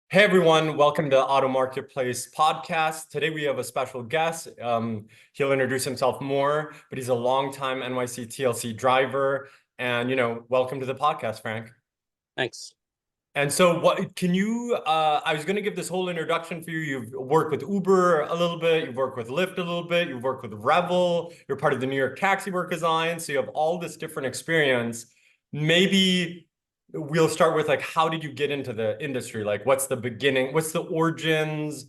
Hey everyone, welcome to the AutoMarketplace podcast. Today we have a special guest. He'll introduce himself more, but he's a longtime NYC TLC driver. And, welcome to the podcast, Frank. Thanks. And so I was going to give this whole introduction for you. You've worked with Uber a little bit, you've worked with Lyft a little bit, you've worked with Revel, you're part of the New York Taxi Workers Alliance. So you have all this different experience. Maybe we'll start with how did you get into the industry? What's the beginning? What's the origins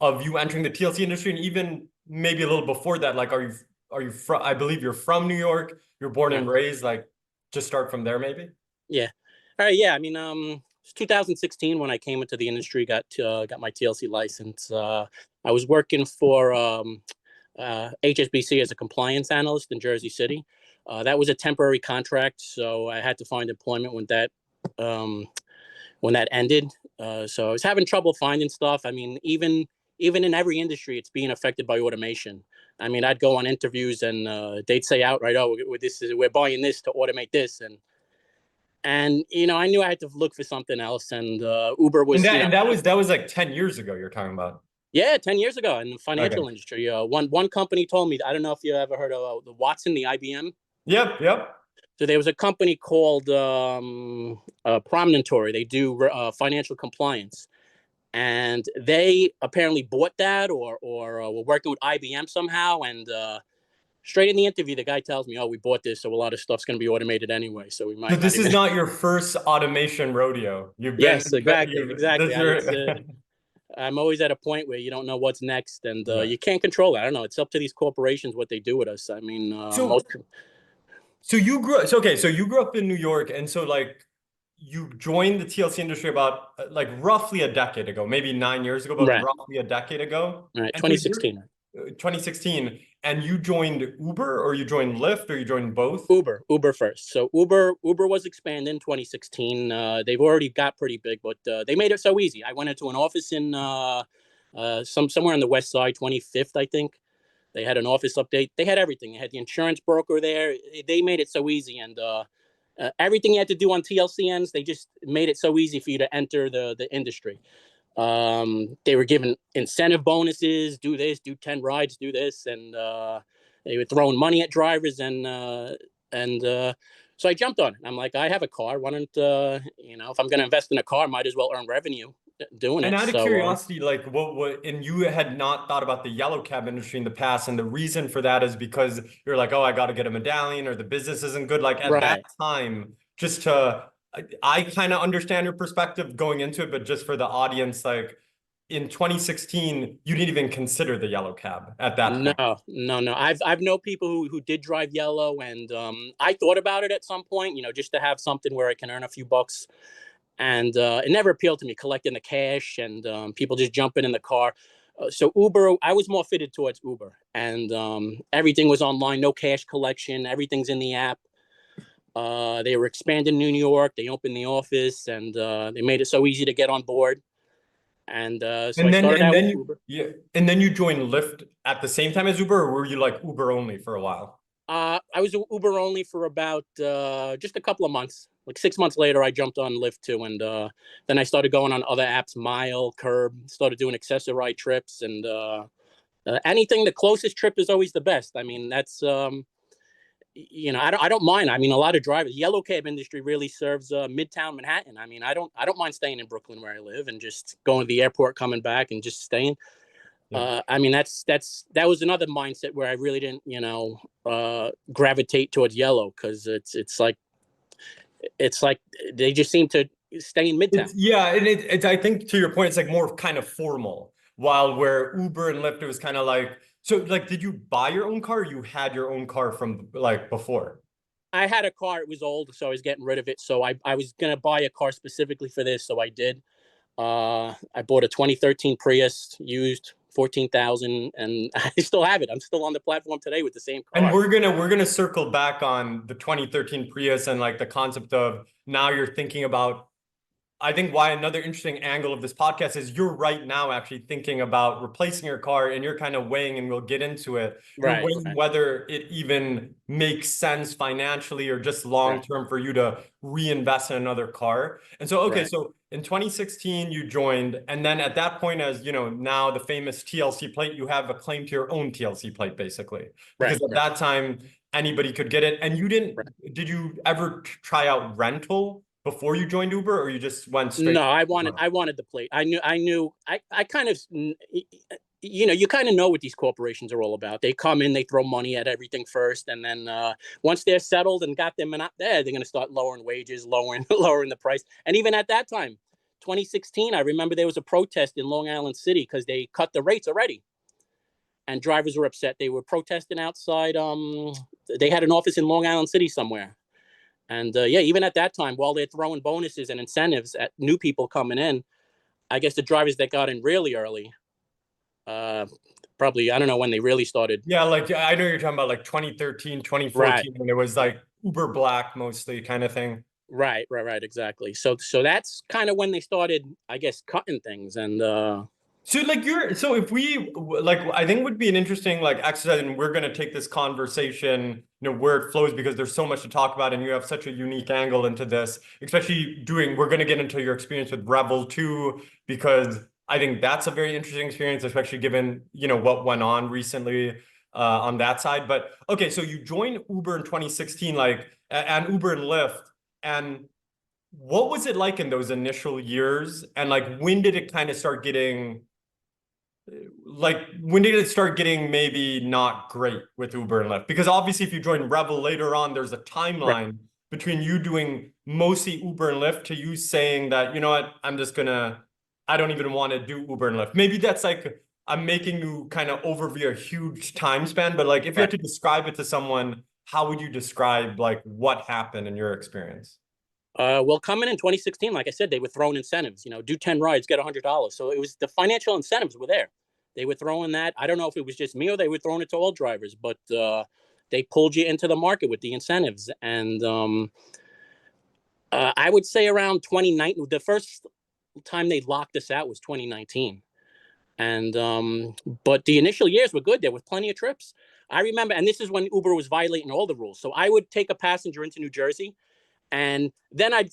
of you entering the TLC industry? And even maybe a little before that, are you from, I believe you're from New York, you're born and raised, just start from there maybe? Yeah. All right. Yeah. It's 2016 when I came into the industry, got my TLC license. I was working for HSBC as a compliance analyst in Jersey City. That was a temporary contract, so I had to find employment when that ended. So I was having trouble finding stuff. Even in every industry, it's being affected by automation. I'd go on interviews and they'd say outright, "Oh, we're buying this to automate this," and I knew I had to look for something else. And Uber was, and that was like 10 years ago you're talking about. Yeah, 10 years ago in the financial industry. One company told me, I don't know if you ever heard of the Watson, the IBM. Yep. So there was a company called Promontory. They do financial compliance. And they apparently bought that or were working with IBM somehow. And straight in the interview, the guy tells me, "Oh, we bought this, so a lot of stuff's going to be automated anyway. So we might." But this is not your first automation rodeo. Yes, exactly. I'm always at a point where you don't know what's next, and you can't control it. I don't know. It's up to these corporations what they do with us. So you grew up in New York, and so you joined the TLC industry about roughly a decade ago, maybe 9 years ago, but roughly a decade ago. Right, 2016. 2016, and you joined Uber, or you joined Lyft, or you joined both? Uber first. So Uber was expanding in 2016. They've already got pretty big, but they made it so easy. I went into an office in somewhere on the west side, 25th, I think. They had an office update. They had everything. They had the insurance broker there. They made it so easy, and everything you had to do on TLC ends, they just made it so easy for you to enter the industry. They were given incentive bonuses, do this, do 10 rides, do this. And they were throwing money at drivers. So I jumped on it. I'm like, I have a car. Why don't, if I'm going to invest in a car, might as well earn revenue doing it. And out of curiosity, and you had not thought about the yellow cab industry in the past. And the reason for that is because you're like, oh, I got to get a medallion, or the business isn't good. At that time, I kind of understand your perspective going into it, but just for the audience, in 2016, you didn't even consider the yellow cab at that point. No. I've known people who did drive yellow, and I thought about it at some point, just to have something where I can earn a few bucks. And it never appealed to me, collecting the cash and people just jumping in the car. So Uber, I was more fitted towards Uber, and everything was online, no cash collection, everything's in the app. They were expanding New York. They opened the office, and they made it so easy to get on board. And I started out with Uber. Yeah, and then you joined Lyft at the same time as Uber, or were you Uber only for a while? I was Uber only for about just a couple of months. 6 months later, I jumped on Lyft too, and then I started going on other apps, Mile, Curb, started doing accessory trips, and anything. The closest trip is always the best. That's I don't mind. A lot of drivers, yellow cab industry really serves Midtown Manhattan. I don't mind staying in Brooklyn where I live and just going to the airport, coming back, and just staying. Yeah. That was another mindset where I really didn't, gravitate towards yellow, because it's like they just seem to stay in Midtown. And I think, to your point, it's more kind of formal. While where Uber and Lyft, it was kind of did you buy your own car, or you had your own car from before? I had a car. It was old, so I was getting rid of it. So I was gonna buy a car specifically for this, so I did. I bought a 2013 Prius used, 14,000, and I still have it. I'm still on the platform today with the same car. And we're gonna circle back on the 2013 Prius and the concept of now you're thinking about I think why another interesting angle of this podcast is you're right now actually thinking about replacing your car, and you're kind of weighing, and we'll get into it. You're Right, weighing right, whether it even makes sense financially or just long right, term for you to reinvest in another car. And so, okay, right, so in 2016 you joined, and then at that point, as you know, now the famous TLC plate, you have a claim to your own TLC plate basically, right, because at right, that time anybody could get it. And you didn't, right. did you ever try out rental before you joined Uber, or you just went straight No, to Uber? I wanted the plate. I kind of, you know, you kind of know what these corporations are all about. They come in, they throw money at everything first, and then once they're settled and got them out there, they're going to start lowering wages, lowering lowering the price. And even at that time, 2016, I remember there was a protest in Long Island City because they cut the rates already, and drivers were upset. They were protesting outside. They had an office in Long Island City somewhere. And yeah, even at that time, while they're throwing bonuses and incentives at new people coming in, I guess the drivers that got in really early, uh, probably, I don't know when they really started. Yeah, like I know you're talking about like 2013, Right, 2014, when it was like Uber Black mostly kind of thing. right, exactly. So that's kind of when they started, I guess, cutting things. And So like so if we like, I think would be an interesting like exercise, and we're gonna take this conversation, you know, where it flows, because there's so much to talk about, and you have such a unique angle into this, especially we're gonna get into your experience with Revel too, because I think that's a very interesting experience, especially given, you know, what went on recently on that side. But okay, so you joined Uber in 2016, like, and Uber and Lyft, and what was it like in those initial years? And like, when did it kind of start getting like, when did it start getting maybe not great with Uber and Lyft? Because obviously, if you join Revel later on, there's a right, timeline between you doing mostly Uber and Lyft to you saying that, you know what, I don't even want to do Uber and Lyft. Maybe that's like, I'm making you kind of overview a huge time span, but like, if you had right. to describe it to someone, how would you describe like what happened in your experience? Well, coming in 2016, like I said, they were throwing incentives. You know, do 10 rides, get $100. So it was the financial incentives were there. They were throwing that. I don't know if it was just me or they were throwing it to all drivers, but they pulled you into the market with the incentives. And I would say around 2019, the first time they locked us out was 2019. And but the initial years were good. There was plenty of trips. I remember, and this is when Uber was violating all the rules. So I would take a passenger into New Jersey, and then I'd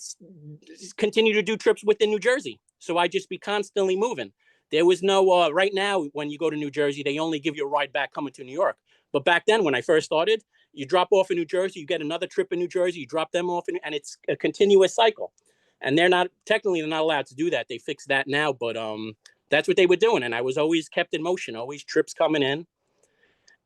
continue to do trips within New Jersey. So I'd just be constantly moving. There was no, right now, when you go to New Jersey, they only give you a ride back coming to New York. But back then, when I first started, you drop off in New Jersey, you get another trip in New Jersey, you drop them off, and it's a continuous cycle. And they're not allowed to do that. They fixed that now, but that's what they were doing. And I was always kept in motion, always trips coming in.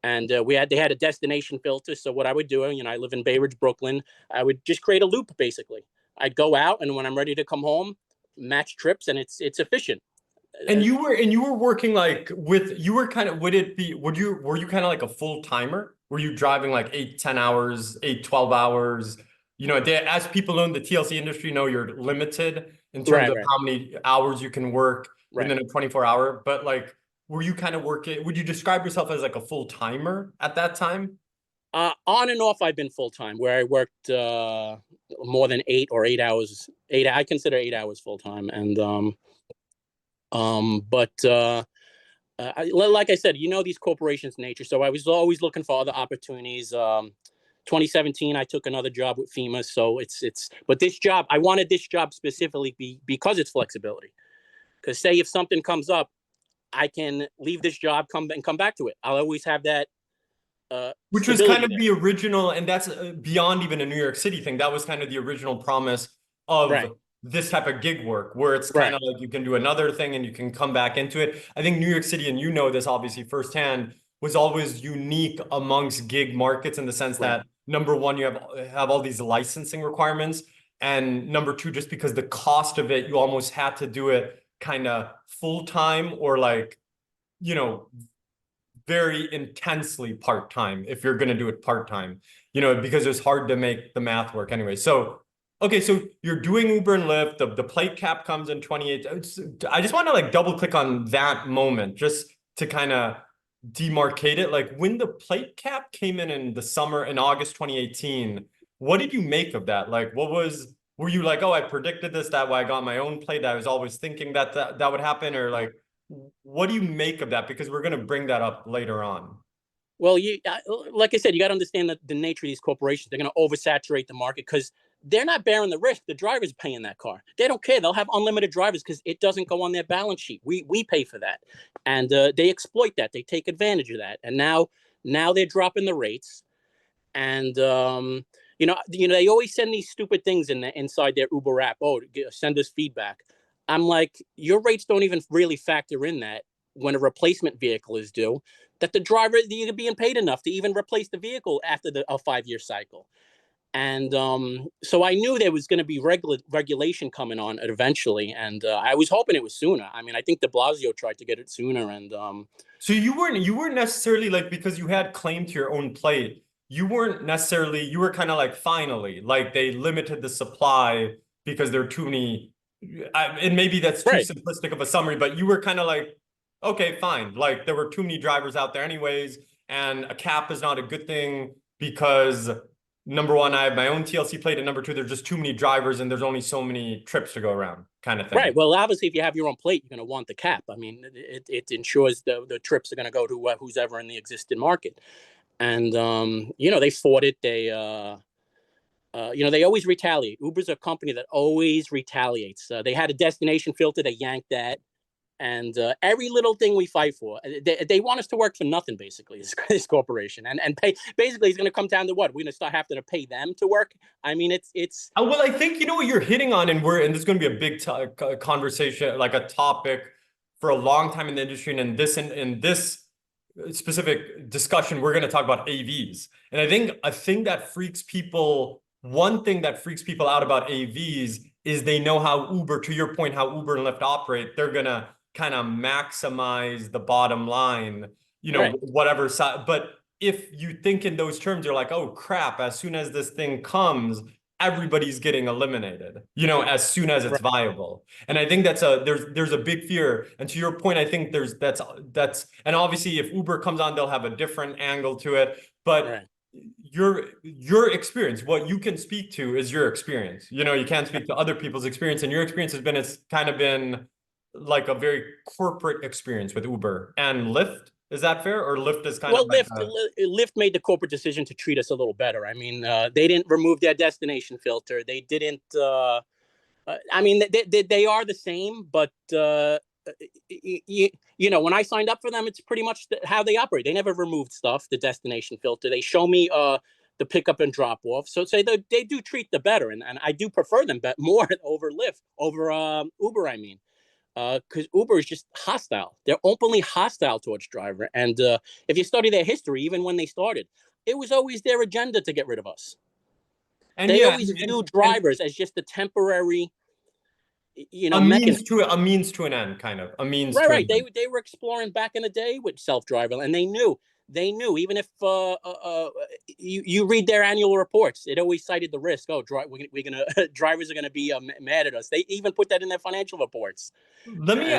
And they had a destination filter. So what I would do, you know, I live in Bay Ridge, Brooklyn. I would just create a loop basically. I'd go out, and when I'm ready to come home, match trips, and it's efficient. And you were working like you were kind of, were you kind of like a full timer? Were you driving like 8, 10 hours, 8, 12 hours? You know, as people in the TLC industry know, you're limited in terms Right, of right, how many hours you can work right. within a 24 hour. But like, were you kind of working, would you describe yourself as like a full timer at that time? On and off, I've been full time, where I worked more than 8 or 8 hours. I consider 8 hours full time, and but like I said, you know, these corporations' nature. So I was always looking for other opportunities. 2017, I took another job with FEMA. So but this job, I wanted this job specifically because it's flexibility. Because say if something comes up, I can leave this job, come back to it. I'll always have that Which was kind stability of there. the original, and that's beyond even a New York City thing. That was kind of the original promise Right, of this type of gig work, where it's kind right, of like you can do another thing and you can come back into it. I think New York City, and you know this obviously firsthand, was always unique amongst gig markets in the sense right, that number one, you have all these licensing requirements, and number two, just because the cost of it, you almost had to do it kind of full time, or like, you know, very intensely part-time if you're going to do it part-time, you know, because it's hard to make the math work anyway. So, okay, so you're doing Uber and Lyft, the plate cap comes in 28. I just want to like double click on that moment just to kind of demarcate it. Like, when the plate cap came in the summer, in August 2018, what did you make of that? Like, were you like, oh, I predicted this, that way I got my own plate, I was always thinking that that would happen, or like, what do you make of that? Because we're going to bring that up later on. Well, like I said, you got to understand the nature of these corporations. They're going to oversaturate the market because they're not bearing the risk. The driver's paying that car. They don't care. They'll have unlimited drivers because it doesn't go on their balance sheet. We pay for that, and they exploit that. They take advantage of that, and now they're dropping the rates, and they always send these stupid things inside their Uber app. Oh, send us feedback. I'm like, your rates don't even really factor in that when a replacement vehicle is due, that the driver is being paid enough to even replace the vehicle after a 5-year cycle. And so I knew there was going to be regulation coming on eventually, and I was hoping it was sooner. I mean, I think de Blasio tried to get it sooner, and so you weren't necessarily like, because you had claim to your own plate, you weren't necessarily, you were kind of like, finally, like they limited the supply because there are too many, and maybe that's too simplistic of a summary, but you were kind of like, okay, fine. Like there were too many drivers out there anyways, and a cap is not a good thing because number one, I have my own TLC plate, and number two, there's just too many drivers and there's only so many trips to go around, kind of thing. Right. Well, obviously, if you have your own plate, you're going to want the cap. I mean, it ensures the trips are going to go to who's ever in the existing market. And, they fought it. They always retaliate. Uber's a company that always retaliates. They had a destination filter. They yanked that. And every little thing we fight for, they want us to work for nothing, basically, this corporation. And pay, basically, it's going to come down to what? We're going to start having to pay them to work? I mean, it's... Well, I think, what you're hitting on, and this is going to be a big conversation, like a topic for a long time in the industry. And in this specific discussion, we're going to talk about AVs. And I think one thing that freaks people out about AVs is they know how Uber, to your point, how Uber and Lyft operate. They're going to kind of maximize the bottom line, whatever side. But if you think in those terms, you're like, oh crap, as soon as this thing comes, everybody's getting eliminated, as soon as it's viable. And I think there's a big fear. And to your point, I think that's, and obviously if Uber comes on, they'll have a different angle to it, but your experience, what you can speak to is your experience. You can't speak to other people's experience, and your experience it's kind of been like a very corporate experience with Uber and Lyft. Is that fair? Or Lyft is kind of like Lyft made the corporate decision to treat us a little better. I mean, they didn't remove their destination filter. They didn't. I mean, they are the same, but when I signed up for them, it's pretty much how they operate. They never removed stuff, the destination filter. They show me the pickup and drop off. So say they do treat the better, and I do prefer them more over Lyft, over Uber. I mean. Because Uber is just hostile. They're openly hostile towards driver. And if you study their history, even when they started, it was always their agenda to get rid of us. And they always view drivers as just a temporary, a means to an end, kind of a means. Right. They were exploring back in the day with self-driving, and they knew even if you read their annual reports, it always cited the risk. Oh, we're gonna drivers are gonna be mad at us. They even put that in their financial reports. Let me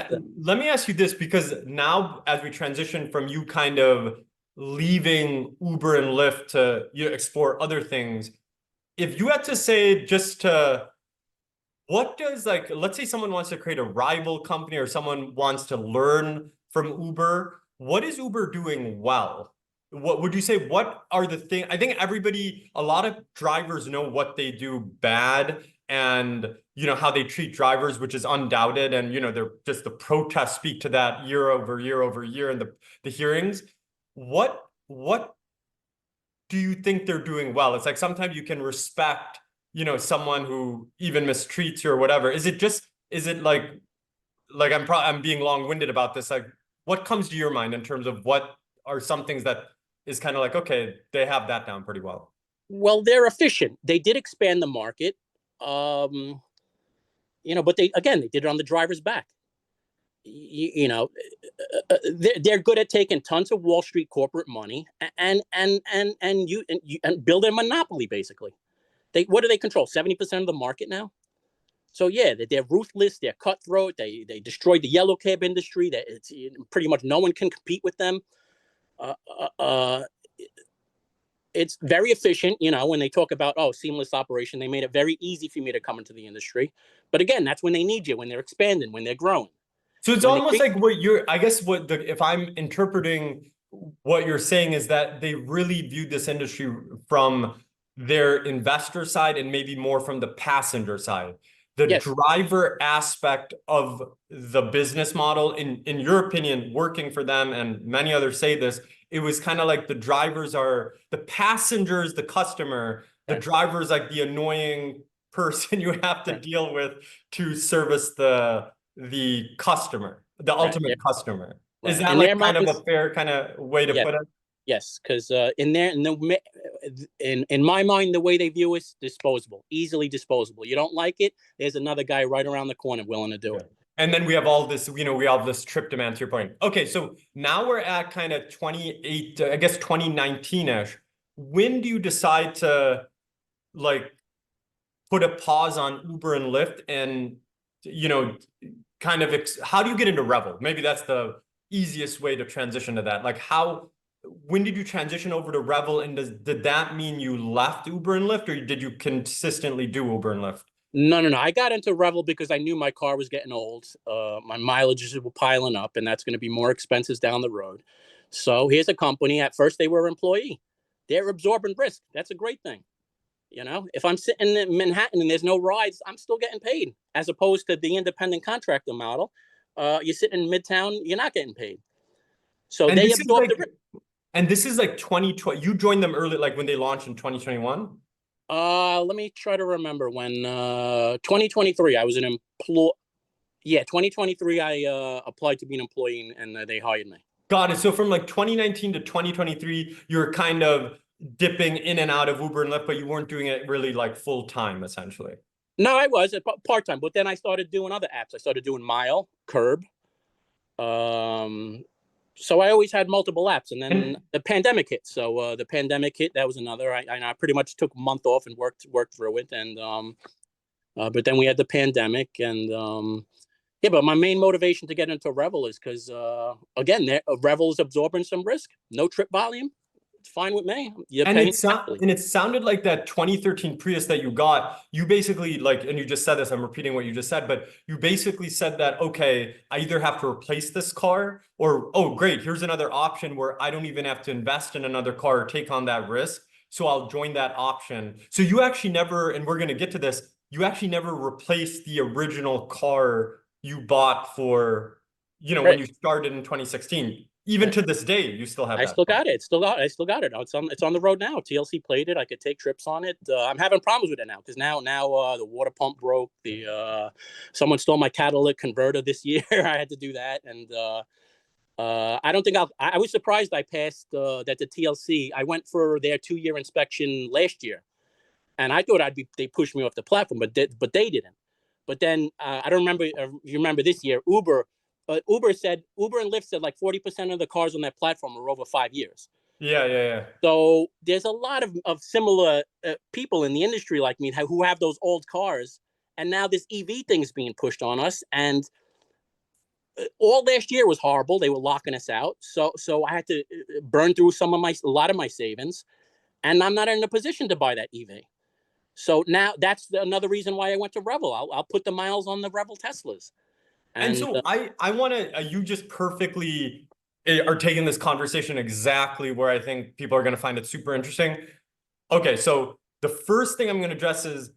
ask you this, because now as we transition from you kind of leaving Uber and Lyft to explore other things, if you had to say what does, like, let's say someone wants to create a rival company or someone wants to learn from Uber, what is Uber doing well? What would you say? What are the things? I think a lot of drivers know what they do bad, and how they treat drivers, which is undoubted. And they're just, the protests speak to that year over year, and the hearings. What do you think they're doing well? It's like sometimes you can respect someone who even mistreats you or whatever. Is it like I'm being long-winded about this, like what comes to your mind in terms of what are some things that is kind of like, okay, they have that down pretty well? Well, they're efficient. They did expand the market, but they did it on the driver's back. They're good at taking tons of Wall Street corporate money and build a monopoly, basically. What do they control? 70% of the market now. So yeah, they're ruthless. They're cutthroat. They destroyed the yellow cab industry. Pretty much no one can compete with them. it's very efficient. You know, when they talk about, oh, seamless operation, they made it very easy for me to come into the industry. But again, that's when they need you, when they're expanding, when they're growing. So it's When they almost like what you're, I guess what the, if I'm interpreting what you're saying is that they really viewed this industry from their investor side and maybe more from the passenger side. The yes, driver aspect of the business model, in your opinion, working for them, and many others say this, it was kind of like the drivers are the passengers, the customer, the right, driver is like the annoying person you have to right, deal with to service the customer, the right, ultimate customer. Is right. that In like their kind of minds, a fair kind of way to yes, put it? yes, because in my mind, the way they view is disposable, easily disposable. You don't like it, there's another guy right around the corner willing to do Yeah. it. And then we have all this, we have this trip demand to your point. Okay, so now we're at kind of 28, I guess 2019-ish. When do you decide to like put a pause on Uber and Lyft and, you know, kind of, how do you get into Revel? Maybe that's the easiest way to transition to that. Like when did you transition over to Revel, and did that mean you left Uber and Lyft, or did you consistently do Uber and Lyft? No, no, no. I got into Revel because I knew my car was getting old. My mileages were piling up, and that's going to be more expenses down the road. So here's a company. At first, they were employee. They're absorbing risk. That's a great thing. You know, if I'm sitting in Manhattan and there's no rides, I'm still getting paid. As opposed to the independent contractor model, you're sitting in Midtown, you're not getting paid. So And they this is absorb the like, risk. and this is like 2020. You joined them early, like when they launched in 2021. Let me try to remember when 2023 I was an employee. Yeah, 2023 I applied to be an employee and they hired me. Got it. So from like 2019 to 2023, you're kind of dipping in and out of Uber and Lyft, but you weren't doing it really like full time, essentially. No, I was part time, but then I started doing other apps. I started doing Mile, Curb. Um, so I always had multiple apps, and then And the pandemic hit. So the pandemic hit. That was another. I pretty much took a month off and worked through it, and but then we had the pandemic, and yeah. But my main motivation to get into Revel is because again, Revel is absorbing some risk. No trip volume. It's fine with me. You're and paying it happily. sounded like that 2013 Prius that you got, you basically like, and you just said this, I'm repeating what you just said, but you basically said that, okay, I either have to replace this car, or, oh, great, here's another option where I don't even have to invest in another car or take on that risk. So I'll join that option. So you actually never, and we're going to get to this, you actually never replaced the original car you bought for, when Right. you started in 2016. Even Right. to this day, you still have I that still car. got it. I still got it. It's on the road now. TLC played it. I could take trips on it. I'm having problems with it now because now the water pump broke. The someone stole my catalytic converter this year. I had to do that, and I don't think I was surprised I passed that the TLC. I went for their 2-year inspection last year, and I thought they pushed me off the platform, but they didn't. But then I don't remember. You remember this year, Uber and Lyft said like 40% of the cars on that platform are over 5 years. Yeah, yeah, yeah. So there's a lot of similar people in the industry like me who have those old cars, and now this EV thing's being pushed on us. And all last year was horrible. They were locking us out, so I had to burn through a lot of my savings, and I'm not in a position to buy that EV. So now that's another reason why I went to Revel. I'll put the miles on the Revel Teslas, And and so I want to, you just perfectly are taking this conversation exactly where I think people are going to find it super interesting. Okay, so the first thing I'm going to address is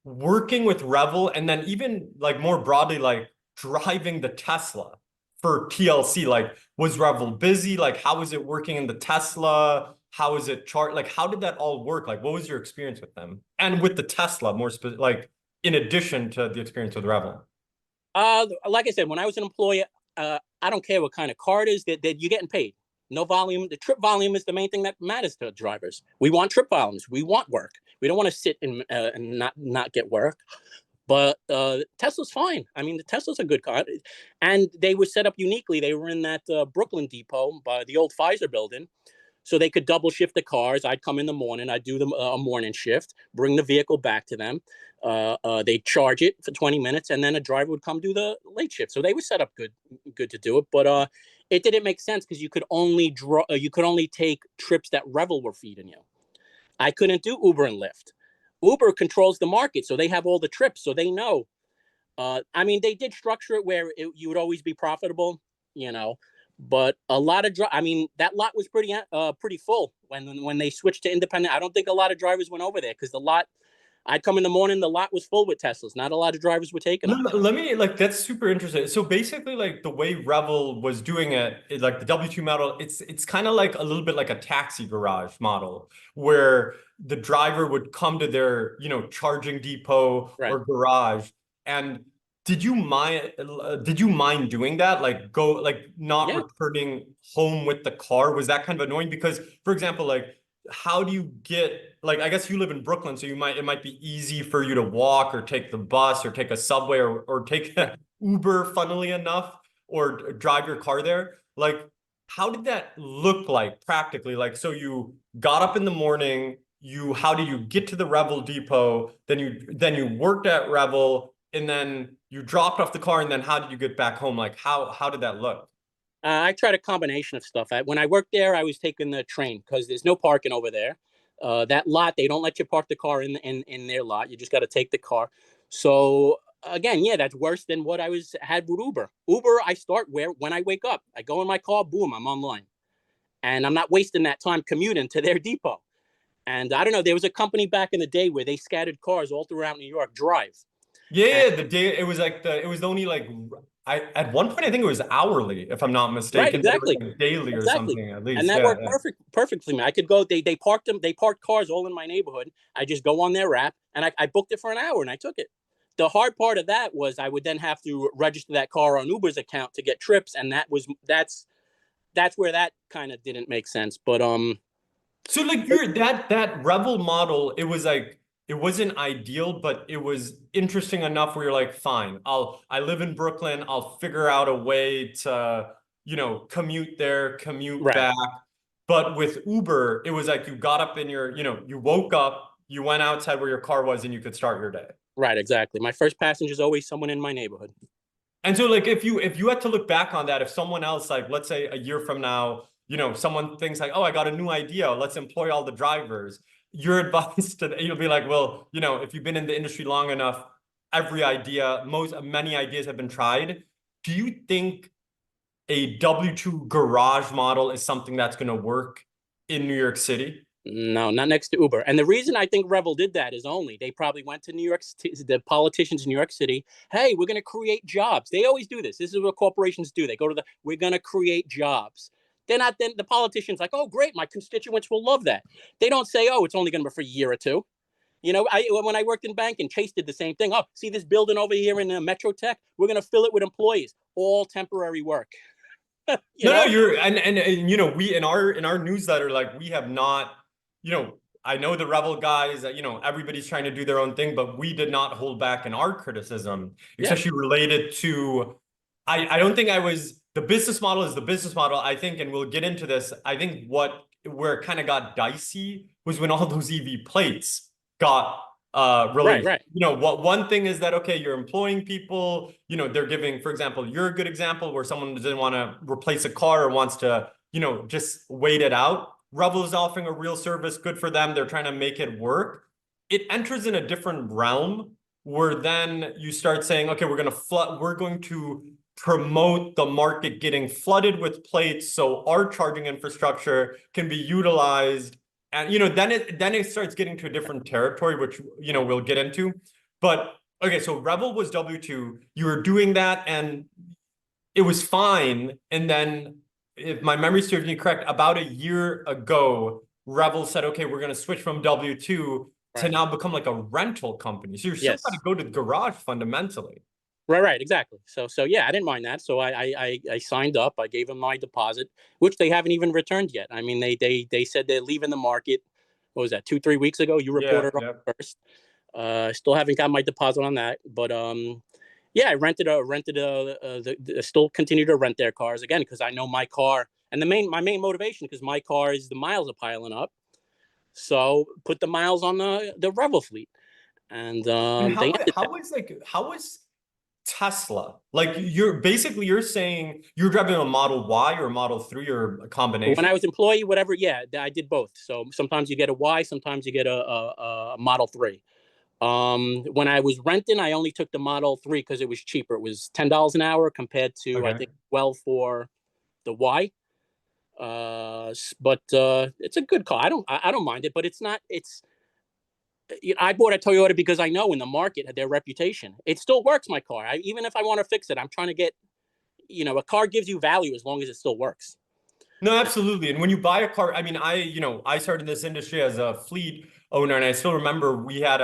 working with Revel, and then even like more broadly, like driving the Tesla for TLC. Like, was Revel busy? Like, how was it working in the Tesla? How is it like, how did that all work? Like, what was your experience with them and with the Tesla more specific, like in addition to the experience with Revel? like I said, when I was an employee, I don't care what kind of car it is that you're getting paid. No volume. The trip volume is the main thing that matters to drivers. We want trip volumes. We want work. We don't want to sit and not get work. But Tesla's fine. I mean, the Tesla's a good car, and they were set up uniquely. They were in that Brooklyn depot by the old Pfizer building, so they could double shift the cars. I'd come in the morning, I'd do a morning shift, bring the vehicle back to them. They'd charge it for 20 minutes, and then a driver would come do the late shift. So they were set up good to do it. But it didn't make sense because you could only take trips that Revel were feeding you. I couldn't do Uber and Lyft. Uber controls the market, so they have all the trips, so they know. I mean, they did structure it where you would always be profitable, you know, but a lot of I mean, that lot was pretty full when they switched to independent. I don't think a lot of drivers went over there because the lot. I'd come in the morning, the lot was full with Teslas. Not a lot of drivers were taking them. Let me like that's super interesting. So basically, like the way Revel was doing it, like the W2 model, it's kind of like a little bit like a taxi garage model where the driver would come to their, charging depot Right. or garage. And did you mind doing that? Like go like not Yeah. returning home with the car? Was that kind of annoying? Because, for example, like how do you get like I guess you live in Brooklyn, so it might be easy for you to walk or take the bus or take a subway or take Right. Uber, funnily enough, or drive your car there. Like, how did that look like practically? Like, so you got up in the morning, how did you get to the Revel depot? Then you worked at Revel, and then you dropped off the car, and then how did you get back home? Like, how did that look? I tried a combination of stuff. When I worked there, I was taking the train because there's no parking over there. That lot, they don't let you park the car in their lot. You just got to take the car. So again, yeah, that's worse than what had with Uber. Uber, I start when I wake up. I go in my car, boom, I'm online, and I'm not wasting that time commuting to their depot. And I don't know, there was a company back in the day where they scattered cars all throughout New York Drive. And, Yeah, the day it was like it was only like at one point I think it was hourly, if I'm not right, mistaken, but it was exactly. like daily or Exactly. something at And least. that Yeah, worked yeah. perfect for me. I could go, they parked cars all in my neighborhood. I just go on their app and I booked it for an hour and I took it. The hard part of that was I would then have to register that car on Uber's account to get trips. And that's where that kind of didn't make sense. But So like that Revel model, it was like it wasn't ideal, but it was interesting enough where you're like, fine, I live in Brooklyn, I'll figure out a way to, commute there, commute right, back. But with Uber, it was like you got up in you woke up, you went outside where your car was, and you could start your day. right, exactly. My first passenger is always someone in my neighborhood. And so like if you had to look back on that, if someone else, like let's say a year from now, someone thinks like, oh, I got a new idea, let's employ all the drivers. Your advice you'll be like, well, if you've been in the industry long enough, many ideas have been tried. Do you think a W2 garage model is something that's going to work in New York City? No, not next to Uber. And the reason I think Revel did that is only they probably went to New York City, the politicians in New York City. Hey, we're going to create jobs. They always do this. This is what corporations do. They go to we're going to create jobs. They're not, then the politicians like, oh, great, my constituents will love that. They don't say, oh, it's only going to be for a year or two. When I worked in banking, Chase did the same thing. Oh, see this building over here in Metro Tech? We're going to fill it with employees, all temporary work. No, you're and we in our newsletter, like we have not, I know the Revel guys that, everybody's trying to do their own thing, but we did not hold back in our criticism, Yeah, especially related to I don't think the business model is the business model, I think, and we'll get into this. I think where it kind of got dicey was when all those EV plates got right, released. right. What one thing is that, okay, you're employing people, they're giving, for example, you're a good example where someone doesn't want to replace a car or wants to, just wait it out. Revel is offering a real service, good for them. They're trying to make it work. It enters in a different realm where then you start saying, okay, we're going to promote the market getting flooded with plates so our charging infrastructure can be utilized. And then it starts getting to a different territory, which we'll get into. But okay, so Revel was W2. You were doing that, and it was fine. And then, if my memory serves me correct, about a year ago, Revel said, okay, we're going to switch from W2 to Right. now become like a rental company. So you're still got to Yes. go to the garage fundamentally. Right, exactly. So yeah, I didn't mind that. So I signed up. I gave them my deposit, which they haven't even returned yet. I mean, they said they're leaving the market. What was that? 3 weeks ago? You Yeah, reported on yeah. it first. Still haven't got my deposit on that, but yeah, I still continue to rent their cars again because I know my car and my main motivation because my car is the miles are piling up. So put the miles on the Revel fleet, and And they ended that. how was Tesla. Like you're saying you're driving a Model Y or a Model 3 or a When combination? I was employee, whatever, yeah, I did both. So sometimes you get a Y, sometimes you get a Model 3. When I was renting, I only took the Model 3 because it was cheaper. It was $10 an hour compared to, I Okay. think, 12 for the Y. But it's a good car. I don't mind it, but it's not. I bought a Toyota because I know in the market their reputation. It still works. My car. Even if I want to fix it, I'm trying to get. A car gives you value as long as it still works. No, absolutely. And when you buy a car, I mean, I started in this industry as a fleet owner, and I still remember we had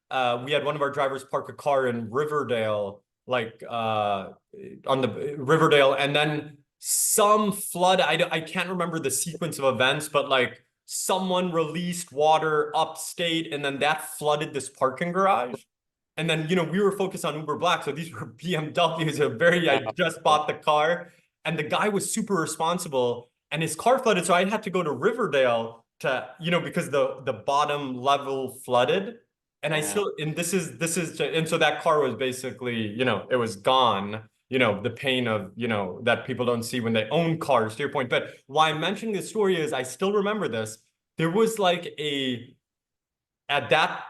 one of our drivers park a car in Riverdale, like on the Riverdale, and then some flood. I can't remember the sequence of events, but like someone released water upstate, and then that flooded this parking garage. And then, we were focused on Uber Black. So these were BMWs, I just Yeah. bought the car, and the guy was super responsible and his car flooded. So I had to go to Riverdale to, because the bottom level flooded. And I Wow. still, and and so that car was basically, it was gone, the pain of, that people don't see when they own cars, to your point. But why I'm mentioning this story is I still remember this. There was like at that,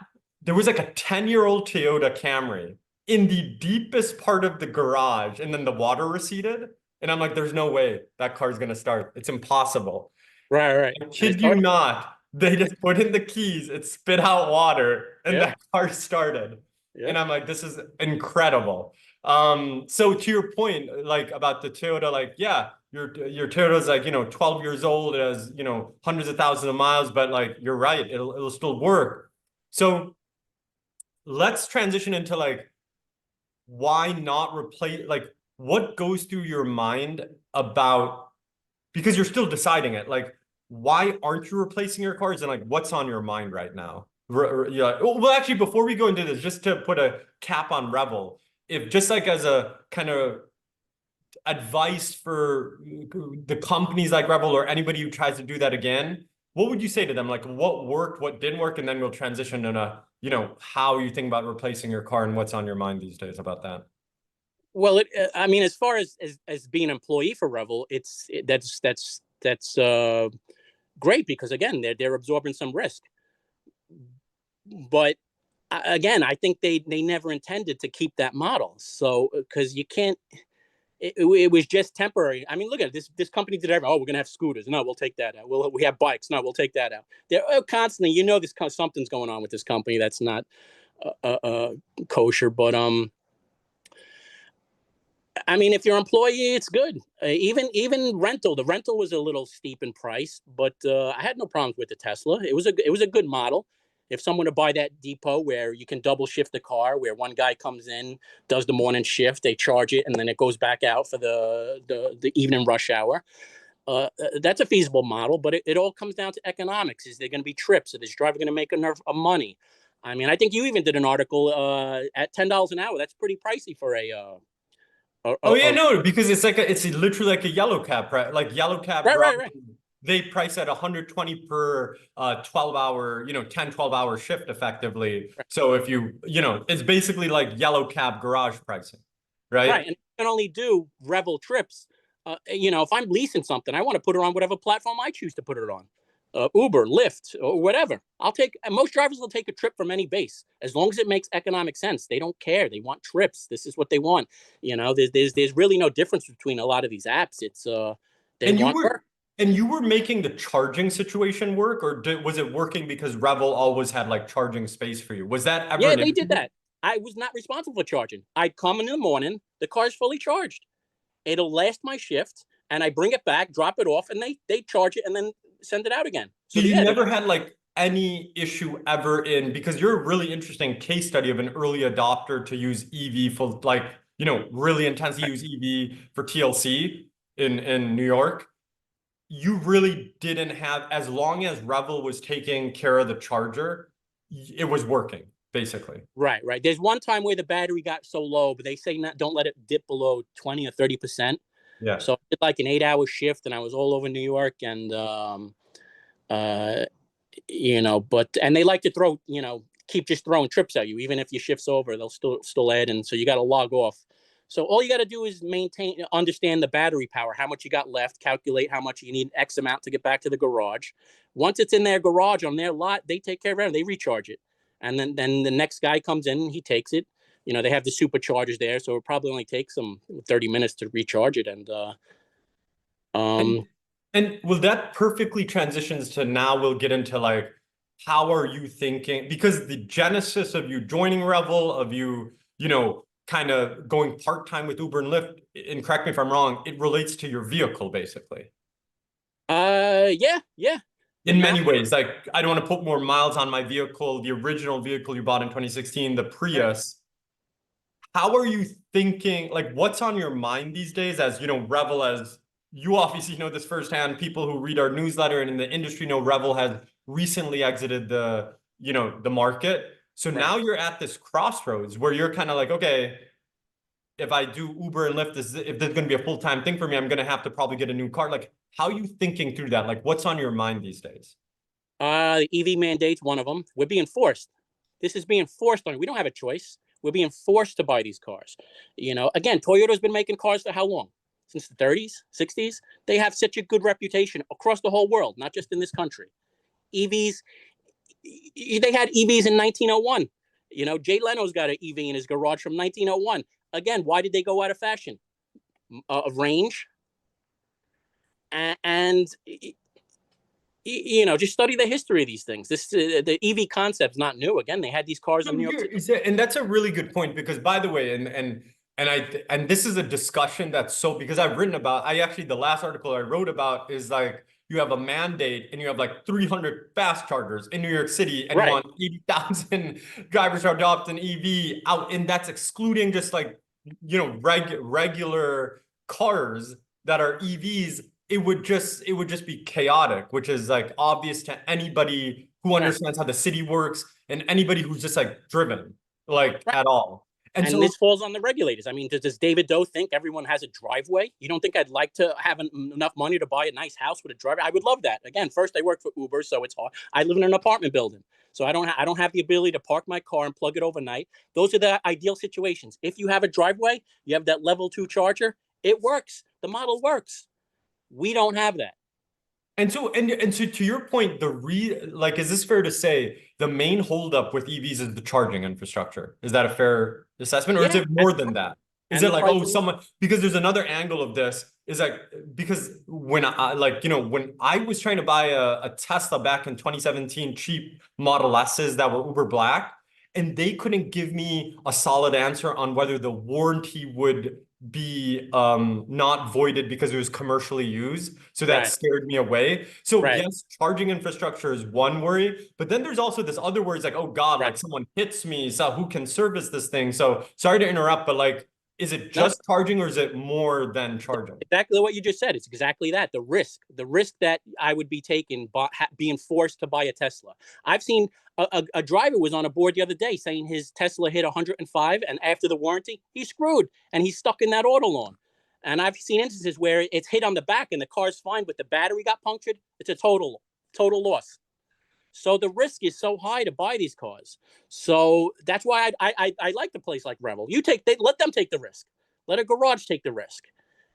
there was like a 10-year-old Toyota Camry in the deepest part of the garage, and then the water receded. And I'm like, there's no way that car's gonna start. It's impossible. Right. Right. I And it kid you started. not. They just put in the keys, it spit out water, and Yep. that car started. And Yep. I'm like, this is incredible. So to your point, like about the Toyota, like, yeah, your Toyota's like, 12 years old, it has, hundreds of thousands of miles, but like you're right, it'll still work. So let's transition into like why not replace, like what goes through your mind about, because you're still deciding it, like why aren't you replacing your cars, and like what's on your mind right now? Yeah. Well, actually, before we go into this, just to put a cap on Revel, if just like as a kind of advice for the companies like Revel or anybody who tries to do that again, what would you say to them? Like what worked, what didn't work, and then we'll transition into, how you think about replacing your car and what's on your mind these days about that. Well, I mean, as far as being an employee for Revel, that's great because again, they're absorbing some risk. But again, I think they never intended to keep that model. So because you can't. It was just temporary. I mean, look at it. This company did everything. Oh, we're gonna have scooters. No, we'll take that out. We have bikes. No, we'll take that out. They're constantly. This something's going on with this company that's not kosher. But I mean, if you're an employee, it's good. Even rental. The rental was a little steep in price, but I had no problems with the Tesla. It was a good model. If someone to buy that depot where you can double shift the car, where one guy comes in, does the morning shift, they charge it, and then it goes back out for the evening rush hour. That's a feasible model, but it all comes down to economics. Is there going to be trips? Is this driver going to make enough money? I mean, I think you even did an article at $10 an hour. That's pretty pricey for Oh yeah, a no, because it's literally like a yellow cab, right? Like yellow cab right, garage, right, right. they price at 120 per 12-hour, 10, 12-hour shift effectively. So if it's basically like yellow cab garage pricing, right? Right. And you can only do Revel trips. If I'm leasing something, I want to put it on whatever platform I choose to put it on. Uber, Lyft, or whatever. Most drivers will take a trip from any base as long as it makes economic sense. They don't care. They want trips. This is what they want. There's really no difference between a lot of these apps. It's they And you want were work. and you were making the charging situation work, or was it working because Revel always had like charging space for you? Was that ever Yeah, an they did issue? that. I was not responsible for charging. I'd come in the morning, the car's fully charged. It'll last my shift, and I bring it back, drop it off, and they charge it and then send it out again. So So you yeah, never had like any issue ever in, because you're a really interesting case study of an early adopter to use EV for like, really intensely use EV for TLC in New York. You really didn't have, as long as Revel was taking care of the charger, it was working, basically. right, right. There's one time where the battery got so low, but they say not, don't let it dip below 20 or 30%. Yeah. So I did like an 8 hour shift, and I was all over New York, and uh, but and they like to throw, keep just throwing trips at you, even if your shift's over, they'll still add, and so you got to log off. So all you got to do is understand the battery power, how much you got left, calculate how much you need X amount to get back to the garage. Once it's in their garage on their lot, they take care of it, they recharge it. And then the next guy comes in and he takes it. You know, they have the superchargers there, so it probably only takes them 30 minutes to recharge it. And will that perfectly transitions to now we'll get into like, how are you thinking? Because the genesis of you joining Revel, of you, you know, kind of going part-time with Uber and Lyft, and correct me if I'm wrong, it relates to your vehicle basically. Yeah. In many ways, like I don't want to put more miles on my vehicle, the original vehicle you bought in 2016, the Prius. How are you thinking, like what's on your mind these days as, you know, Revel, as you obviously know this firsthand, people who read our newsletter and in the industry know Revel has recently exited the, you know, the market. So now you're at this crossroads where you're kind of like, okay, if I do Uber and Lyft, if this is going to be a full-time thing for me, I'm going to have to probably get a new car. Like, how are you thinking through that? Like, what's on your mind these days? The EV mandate's one of them. We're being forced. This is being forced on. We don't have a choice. We're being forced to buy these cars. You know, again, Toyota's been making cars for how long? Since the 30s, 60s. They have such a good reputation across the whole world, not just in this country. EVs, they had EVs in 1901. You know, Jay Leno's got an EV in his garage from 1901. Again, why did they go out of fashion? Of range. And you know, just study the history of these things. The EV concept's not new. Again, they had these cars in New York City. And that's a really good point because, by the way, and this is a discussion that's so, because I've written about, I actually, the last article I wrote about is like, you have a mandate and you have like 300 fast chargers in New York City and you want 80,000 drivers to adopt an EV out, and that's excluding just like, you know, regular cars that are EVs. It would just be chaotic, which is like obvious to anybody who understands how the city works and anybody who's just like driven like at all. And so this falls on the regulators. I mean, does David Doe think everyone has a driveway? You don't think I'd like to have enough money to buy a nice house with a driveway? I would love that. Again, first I work for Uber, so it's hard. I live in an apartment building, so I don't have the ability to park my car and plug it overnight. Those are the ideal situations. If you have a driveway, you have that level 2 charger, it works. The model works. We don't have that. And so to your point, like, is this fair to say the main holdup with EVs is the charging infrastructure? Is that a fair assessment, or is it more than that? Is it like, oh, because there's another angle of this is like, because when I, like, you know, when I was trying to buy a Tesla back in 2017, cheap Model S's that were Uber Black, and they couldn't give me a solid answer on whether the warranty would be not voided because it was commercially used. So that scared me away. So yes, charging infrastructure is one worry, but then there's also this other worry, like, oh God, like someone hits me, so who can service this thing? So sorry to interrupt, but like, is it just charging or is it more than charging? Exactly what you just said. It's exactly that. The risk that I would be taking being forced to buy a Tesla. I've seen a driver was on a board the other day saying his Tesla hit 105 and after the warranty, he's screwed and he's stuck in that auto loan. And I've seen instances where it's hit on the back and the car's fine, but the battery got punctured. It's a total loss. So the risk is so high to buy these cars. So that's why I like the place like Revel. Let them take the risk. Let a garage take the risk.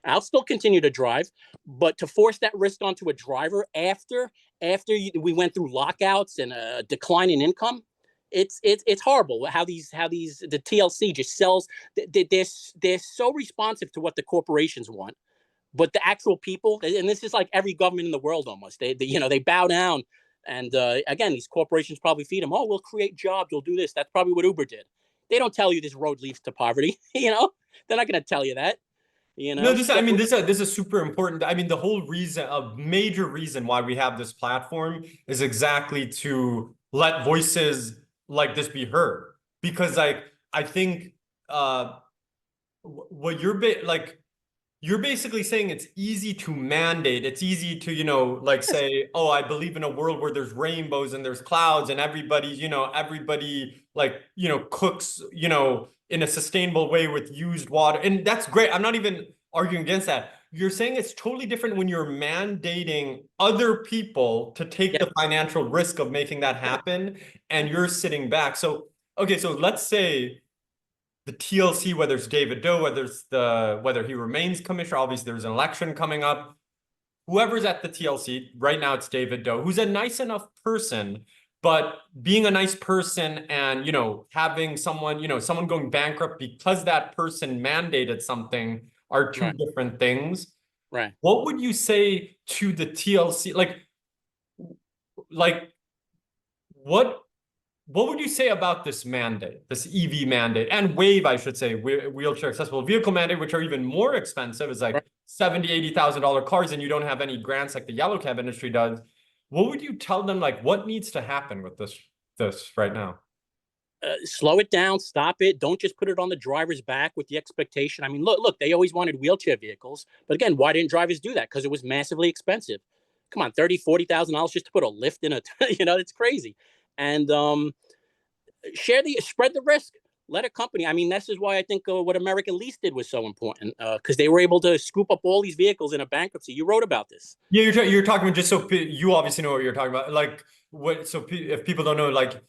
I'll still continue to drive, but to force that risk onto a driver after we went through lockouts and a decline in income, it's horrible how the TLC just sells. They're so responsive to what the corporations want, but the actual people, and this is like every government in the world almost, they bow down. And again, these corporations probably feed them. Oh, we'll create jobs. We'll do this. That's probably what Uber did. They don't tell you this road leads to poverty. You know, they're not going to tell you that. You know, no, this is super important. I mean, the whole reason, a major reason why we have this platform is exactly to let voices like this be heard. Because like, I think what you're basically saying it's easy to mandate. It's easy to, you know, like say, oh, I believe in a world where there's rainbows and there's clouds and everybody like, you know, cooks, you know, in a sustainable way with used water. And that's great. I'm not even arguing against that. You're saying it's totally different when you're mandating other people to take the financial risk of making that happen and you're sitting back. So, okay, so let's say the TLC, whether it's David Doe, whether he remains commissioner, obviously there's an election coming up. Whoever's at the TLC, right now it's David Doe, who's a nice enough person, but being a nice person and, you know, having someone, you know, someone going bankrupt because that person mandated something are two Right. different things. Right. What would you say to the TLC? Like what would you say about this mandate, this EV mandate, and WAVE, I should say, wheelchair accessible vehicle mandate, which are even more expensive, is like Right. $70,000, $80,000 cars, and you don't have any grants like the yellow cab industry does. What would you tell them, like, what needs to happen with this right now? Slow it down, stop it. Don't just put it on the driver's back with the expectation. I mean, look, they always wanted wheelchair vehicles, but again, why didn't drivers do that? Because it was massively expensive. Come on, $30,000, $40,000 just to put a Lyft in a, you know, it's crazy. And spread the risk. Let a company. I mean, this is why I think what American Lease did was so important, because they were able to scoop up all these vehicles in a bankruptcy. You wrote about this. Yeah, you're talking about, just so you obviously know what you're talking about. Like, what? So if people don't know, like,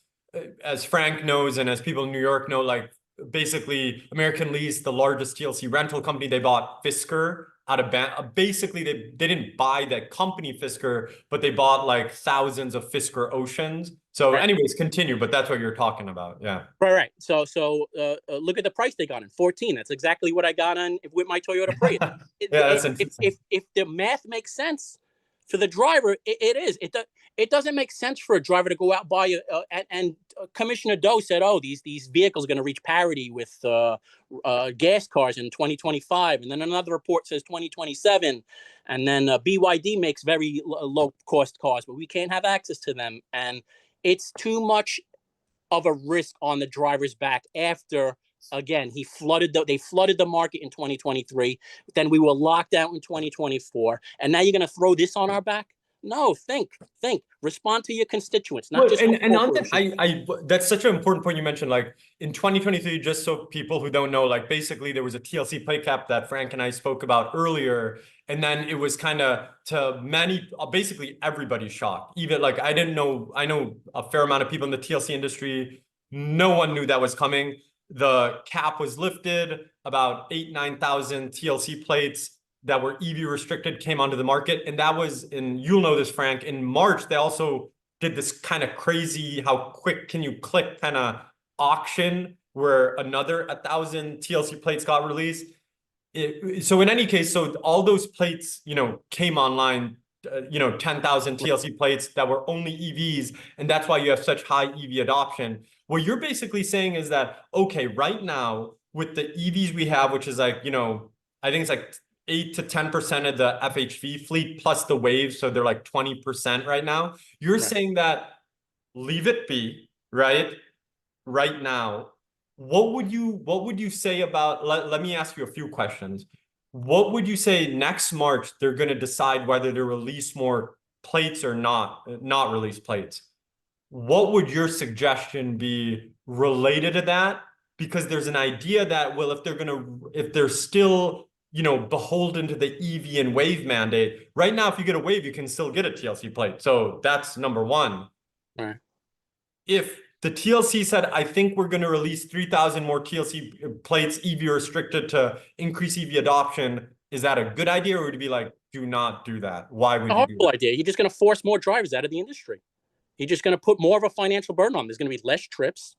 as Frank knows, and as people in New York know, like, basically American Lease, the largest TLC rental company, they bought Fisker out of basically they didn't buy the company Fisker, but they bought like thousands of Fisker Oceans. So Right. anyways, continue, but that's what you're talking about. Yeah. Right. So look at the price they got in 14. That's exactly what I got on with my Toyota Prius. Yeah, that's interesting. If the math makes sense for the driver, it is. It doesn't make sense for a driver to go out buy and Commissioner Doe said, oh, these vehicles are going to reach parity with gas cars in 2025, and then another report says 2027, and then BYD makes very low cost cars, but we can't have access to them, and it's too much of a risk on the driver's back after, again, they flooded the market in 2023. Then we were locked out in 2024. And now you're going to throw this on our back? No, think, respond to your constituents, not just and on that, I that's such an important point you mentioned. Like in 2023, just so people who don't know, like basically there was a TLC plate cap that Frank and I spoke about earlier, and then it was kind of to many, basically everybody's shock. Even like I know a fair amount of people in the TLC industry. No one knew that was coming. The cap was lifted. About 9,000 TLC plates that were EV restricted came onto the market. And that was you'll know this, Frank, in March, they also did this kind of crazy, how quick can you click kind of auction where another 1,000 TLC plates got released. So in any case, so all those plates, you know, came online, 10,000 TLC plates that were only EVs. And that's why you have such high EV adoption. What you're basically saying is that, okay, right now with the EVs we have, which is like, I think it's like 8 to 10% of the FHV fleet plus the waves. So they're like 20% right now. You're Right. saying that leave it be, right? Right now. What would you say about, let me ask you a few questions. What would you say next March they're going to decide whether to release more plates or not release plates? What would your suggestion be related to that? Because there's an idea that, well, if they're still, beholden to the EV and wave mandate, right now, if you get a wave, you can still get a TLC plate. So that's number one. Right. If the TLC said, I think we're going to release 3,000 more TLC plates, EV restricted to increase EV adoption, is that a good idea, or would it be like, do not do that? Why would you do Horrible that? idea. You're just going to force more drivers out of the industry. You're just going to put more of a financial burden on them. There's going to be less trips.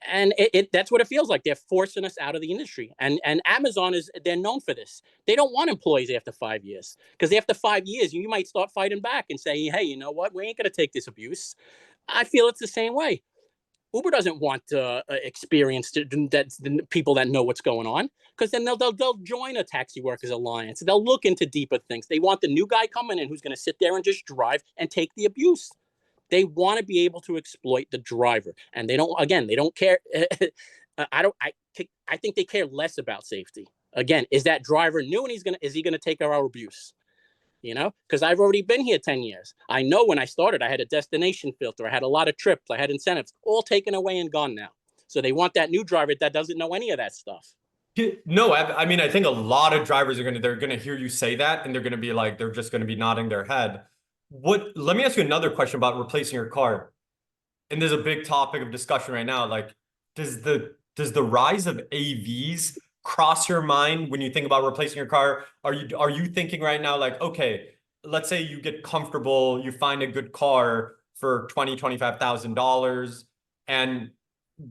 And that's what it feels like. They're forcing us out of the industry. And Amazon they're known for this. They don't want employees after 5 years, because after 5 years, you might start fighting back and say, hey, you know what? We ain't going to take this abuse. I feel it's the same way. Uber doesn't want experienced people that know what's going on, because then they'll join a taxi workers alliance. They'll look into deeper things. They want the new guy coming in who's going to sit there and just drive and take the abuse. They want to be able to exploit the driver, and they don't care. I think they care less about safety. Again, is that driver new, and is he gonna take our abuse? Because I've already been here 10 years. I know when I started, I had a destination filter. I had a lot of trips. I had incentives, all taken away and gone now. So they want that new driver that doesn't know any of that stuff. No, I mean, I think a lot of drivers they're gonna hear you say that, and they're gonna be like, they're just gonna be nodding their head. Let me ask you another question about replacing your car. And there's a big topic of discussion right now. Like, does the does the rise of AVs cross your mind when you think about replacing your car? Are you thinking right now like, okay, let's say you get comfortable, you find a good car for $25,000 and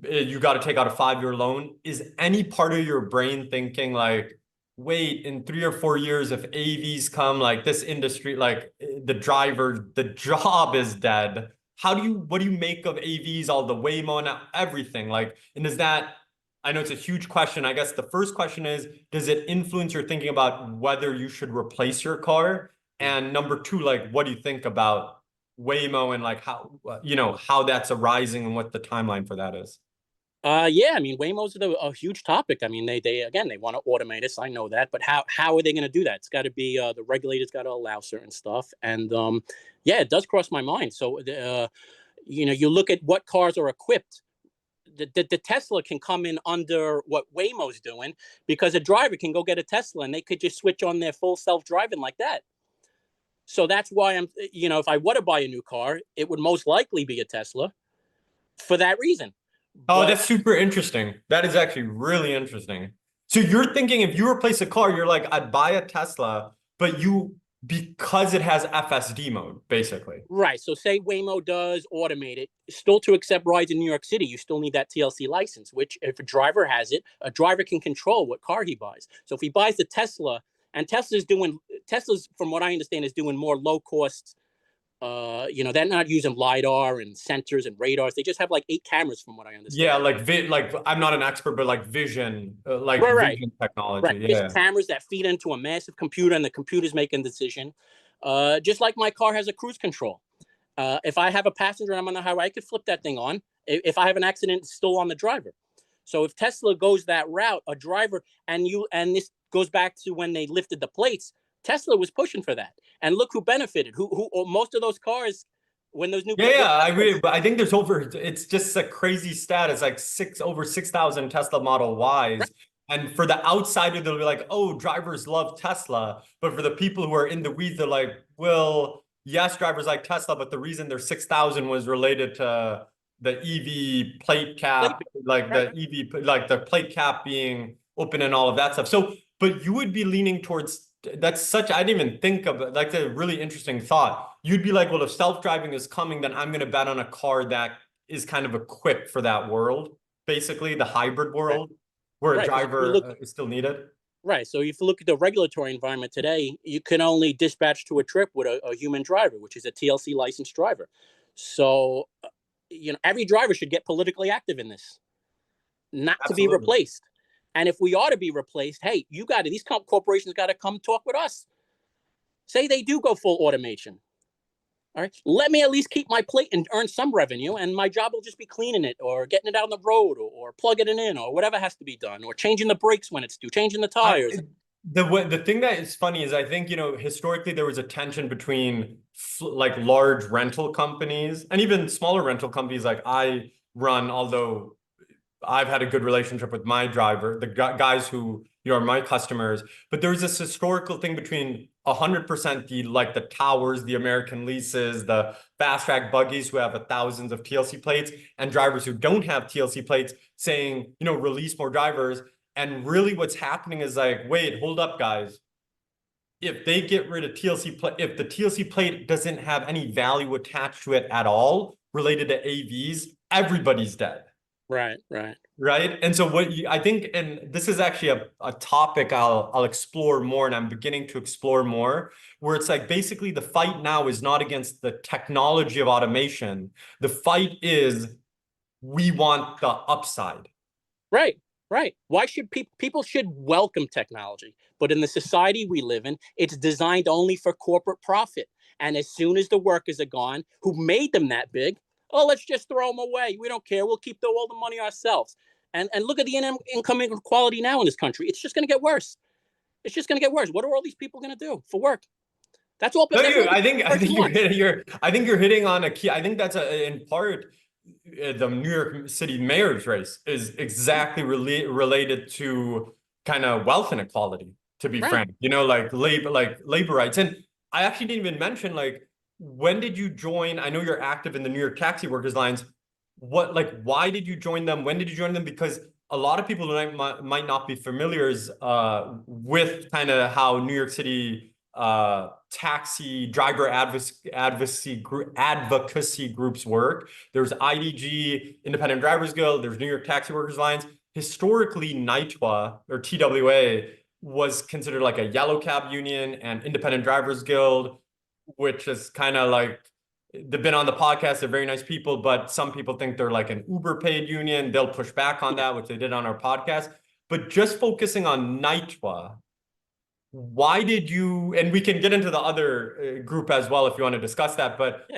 you got to take out a 5-year loan. Is any part of your brain thinking like, wait, in 3 or 4 years, if AVs come, like this industry, like the job is dead. What do you make of AVs, all the Waymo and everything? Like, and is that, I know it's a huge question. I guess the first question is, does it influence your thinking about whether you should replace your car? And number two, like, what do you think about Waymo and like how that's arising and what the timeline for that is? Yeah, I mean, Waymo's a huge topic. I mean, they again, they want to automate us. I know that, but how are they going to do that? It's got to be the regulators got to allow certain stuff, and yeah, it does cross my mind. So, you look at what cars are equipped. The Tesla can come in under what Waymo's doing because a driver can go get a Tesla and they could just switch on their full self-driving like that. So that's why if I were to buy a new car, it would most likely be a Tesla for that reason. Oh, But that's super interesting. That is actually really interesting. So you're thinking if you replace a car, you're like, I'd buy a Tesla, but because it has FSD mode, basically. right, so say Waymo does automate it, still to accept rides in New York City, you still need that TLC license, which if a driver has it, a driver can control what car he buys. So if he buys the Tesla, and Tesla's, from what I understand, is doing more low cost. They're not using LiDAR and sensors and radars. They just have like 8 cameras, from what I Yeah, understand. like I'm not an expert, but like Right, right, vision right. technology. Just Yeah. cameras that feed into a massive computer, and the computer's making a decision. Just like my car has a cruise control. If I have a passenger and I'm on the highway, I could flip that thing on. If I have an accident, it's still on the driver. So if Tesla goes that route, a driver, and this goes back to when they lifted the plates, Tesla was pushing for that. And look who benefited. Who most of those cars, when those new Yeah, yeah, I plates, agree. But I think it's just a crazy stat. It's like over 6,000 Tesla Model right, Ys. And for the outsider, they'll be like, oh, drivers love Tesla. But for the people who are in the weeds, they're like, well, yes, drivers like Tesla, but the reason there's 6,000 was related to the EV plate plate, cap, like right, the EV, like the plate cap being open and all of that stuff. So, but you would be leaning towards I didn't even think of it. That's a really interesting thought. You'd be like, well, if self-driving is coming, then I'm going to bet on a car that is kind of equipped for that world, basically the hybrid right, world where a right. Because if you driver look is still needed. right, so if you look at the regulatory environment today, you can only dispatch to a trip with a human driver, which is a TLC licensed driver. So, every driver should get politically active in this, not to be Absolutely. replaced. And if we are to be replaced, hey, these corporations got to come talk with us. Say they do go full automation. All right. Let me at least keep my plate and earn some revenue, and my job will just be cleaning it or getting it out on the road or plugging it in or whatever has to be done or changing the brakes when it's due, changing the I tires. the thing that is funny is I think, historically there was a tension between like large rental companies and even smaller rental companies like I run, although I've had a good relationship with my driver, the guys who are my customers. But there's this historical thing between 100% the towers, the American leases, the fast track buggies who have thousands of TLC plates, and drivers who don't have TLC plates saying, release more drivers. And really, what's happening is like, wait, hold up, guys. If they get rid of TLC plate, if the TLC plate doesn't have any value attached to it at all related to AVs, everybody's dead. Right, right. Right. And so I think, and this is actually a topic I'll explore more, and I'm beginning to explore more, where it's like basically the fight now is not against the technology of automation. The fight is we want the upside. Right, right. Why should people should welcome technology? But in the society we live in, it's designed only for corporate profit. And as soon as the workers are gone, who made them that big, oh, let's just throw them away. We don't care. We'll keep all the money ourselves. And look at the income inequality now in this country. It's just going to get worse. It's just going to get worse. What are all these people going to do for work? That's all. No, That's all the I person think you're wants. hitting I think you're hitting on a key. I think that's in part the New York City mayor's race is exactly related to kind of wealth inequality, to be Right. frank. Like labor rights. And I actually didn't even mention like when did you join? I know you're active in the New York Taxi Workers Alliance. Why did you join them? When did you join them? Because a lot of people might not be familiar with kind of how New York City taxi driver advocacy groups work. There's IDG, Independent Drivers Guild. There's New York Taxi Workers Alliance. Historically, NYTWA or TWA was considered like a yellow cab union, and Independent Drivers Guild, which is kind of like, they've been on the podcast. They're very nice people, but some people think they're like an Uber paid union. They'll push back on that, which they did on our podcast. But just focusing on NYTWA, why did you, and we can get into the other group as well if you want to discuss that, but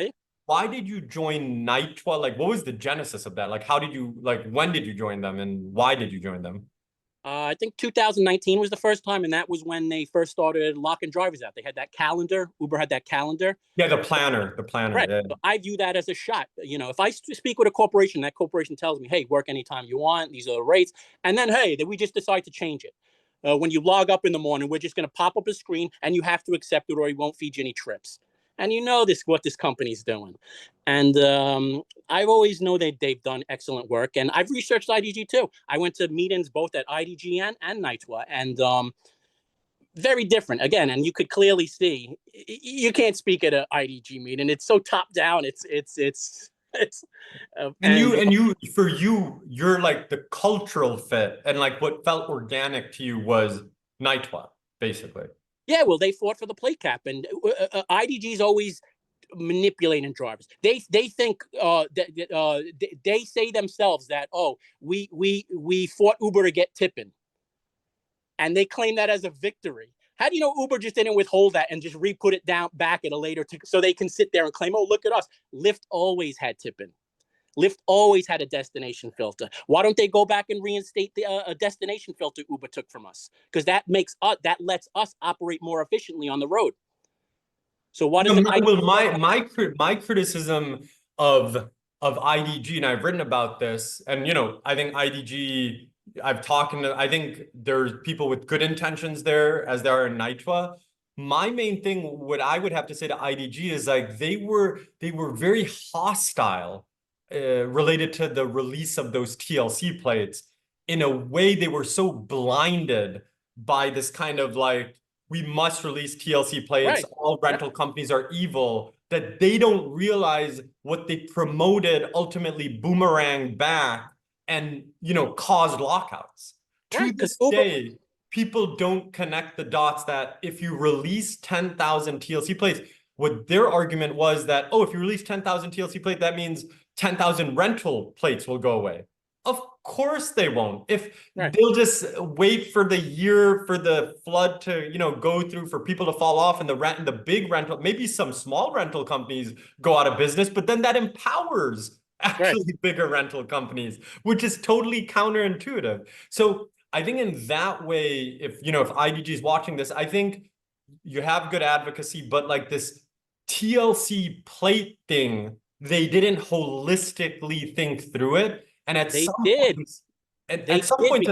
why did you join NYTWA? Like, what was the genesis of that? Like, how did you, like, when did you join them and why did you join them? I think 2019 was the first time, and that was when they first started locking drivers out. They had that calendar. Uber had that calendar. Yeah, the planner. Right. Yeah. So I view that as a shot. You know, if I speak with a corporation, that corporation tells me, hey, work anytime you want. These are the rates. And then, hey, we just decide to change it. When you log up in the morning, we're just going to pop up a screen and you have to accept it or we won't feed you any trips. And you know what this company's doing. And I've always known that they've done excellent work. And I've researched IDG too. I went to meetings both at IDG and NYTWA, and very different again. And you could clearly see you can't speak at an IDG meeting. It's so top down. You're like the cultural fit, and like what felt organic to you was NYTWA, basically. Yeah, well, they fought for the plate cap, and IDG's always manipulating drivers. They think they say themselves that, oh, we fought Uber to get tipping, and they claim that as a victory. How do you know Uber just didn't withhold that and just re-put it down back at a later so they can sit there and claim, oh, look at us. Lyft always had tipping. Lyft always had a destination filter. Why don't they go back and reinstate a destination filter Uber took from us? Because that lets us operate more efficiently on the road. So what is it? Well, my criticism of IDG, and I've written about this, and I think IDG, I think there's people with good intentions there, as there are in NYTWA. My main thing, what I would have to say to IDG is like they were very hostile related to the release of those TLC plates. In a way, they were so blinded by this kind of like, we must release TLC plates, right, all rental companies are evil, that they don't realize what they promoted ultimately boomerang back and caused lockouts. Right, to this day, people don't connect the dots that if you release 10,000 TLC plates, what their argument was that, oh, if you release 10,000 TLC plates, that means 10,000 rental plates will go away. Of course they won't. If they'll just wait for the year for the flood to, go through, for people to fall off, and the big rental, maybe some small rental companies go out of business, but then that empowers actually bigger rental companies, which is totally counterintuitive. So I think in that way, if IDG is watching this, I think you have good advocacy, but like this TLC plate thing, they didn't holistically think through it. And at some point,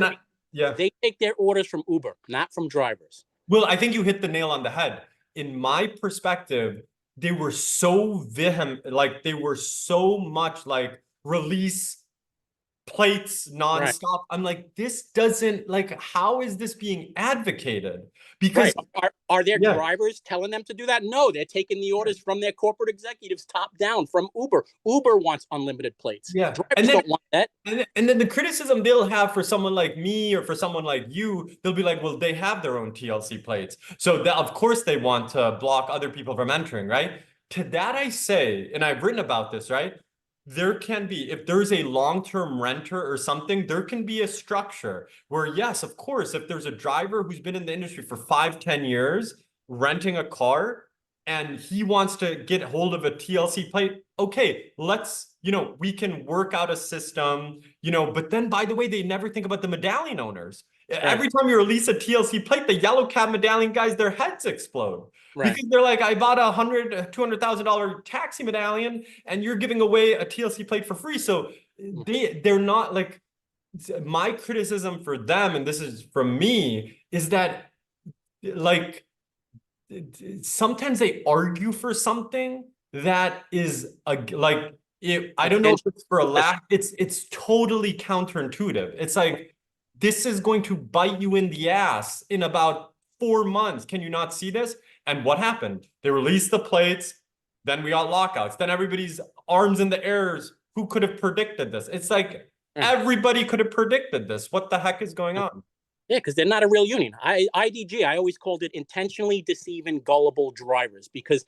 they take their orders from Uber, not from drivers. Well, I think you hit the nail on the head. In my perspective, they were so vehement, like they were so much like release plates nonstop. Right. I'm like, this doesn't, like, how is this being advocated? Because are their drivers telling them to do that? No, they're taking the orders from their corporate executives top down from Uber. Uber wants unlimited plates. Yeah. Drivers don't want that. And then the criticism they'll have for someone like me or for someone like you, they'll be like, well, they have their own TLC plates. So that, of course they want to block other people from entering, right? To that I say, and I've written about this, right? There can be, if there's a long-term renter or something, there can be a structure where, yes, of course, if there's a driver who's been in the industry for 5-10 years, renting a car, and he wants to get hold of a TLC plate, okay, let's, we can work out a system, but then, by the way, they never think about the Medallion owners. Right. Every time you release a TLC plate, the yellow cab Medallion guys, their heads explode. Right. Because they're like, I bought a $200,000 taxi Medallion and you're giving away a TLC plate for free. So they're not like, my criticism for them, and this is from me, is that like, sometimes they argue for something that is like, I don't know if it's for a lack. It's totally counterintuitive. It's like, this is going to bite you in the ass in about 4 months. Can you not see this? And what happened? They released the plates. Then we got lockouts. Then everybody's arms in the airs. Who could have predicted this? It's like everybody could have predicted this. What the heck is going on? Yeah, because they're not a real union. IDG, I always called it intentionally deceiving gullible drivers because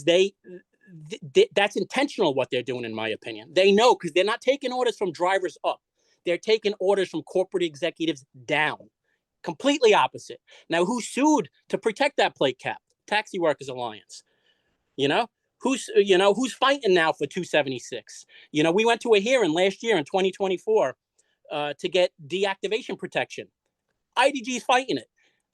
that's intentional what they're doing, in my opinion. They know, because they're not taking orders from drivers up. They're taking orders from corporate executives down. Completely opposite. Now, who sued to protect that plate cap? Taxi Workers Alliance. Who's fighting now for 276? We went to a hearing last year in 2024 to get deactivation protection. IDG is fighting it.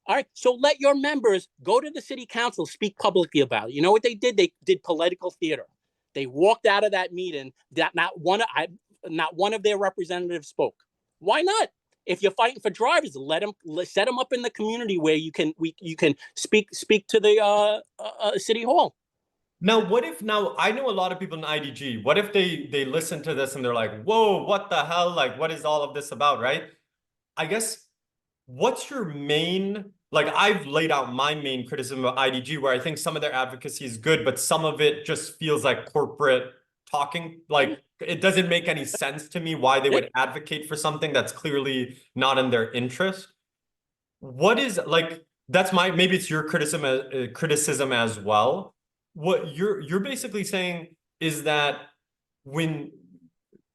All right. So let your members go to the city council, speak publicly about it. You know what they did? They did political theater. They walked out of that meeting. That not one of their representatives spoke. Why not? If you're fighting for drivers, set them up in the community where you can speak to the city hall. Now, I know a lot of people in IDG. What if they listen to this and they're like, whoa, what the hell? Like, what is all of this about, right? I guess, what's your main, like, I've laid out my main criticism of IDG, where I think some of their advocacy is good, but some of it just feels like corporate talking. Like, it doesn't make any sense to me why they would advocate for something that's clearly not in their interest. What is, like, that's maybe it's your criticism as well. What you're basically saying is that, when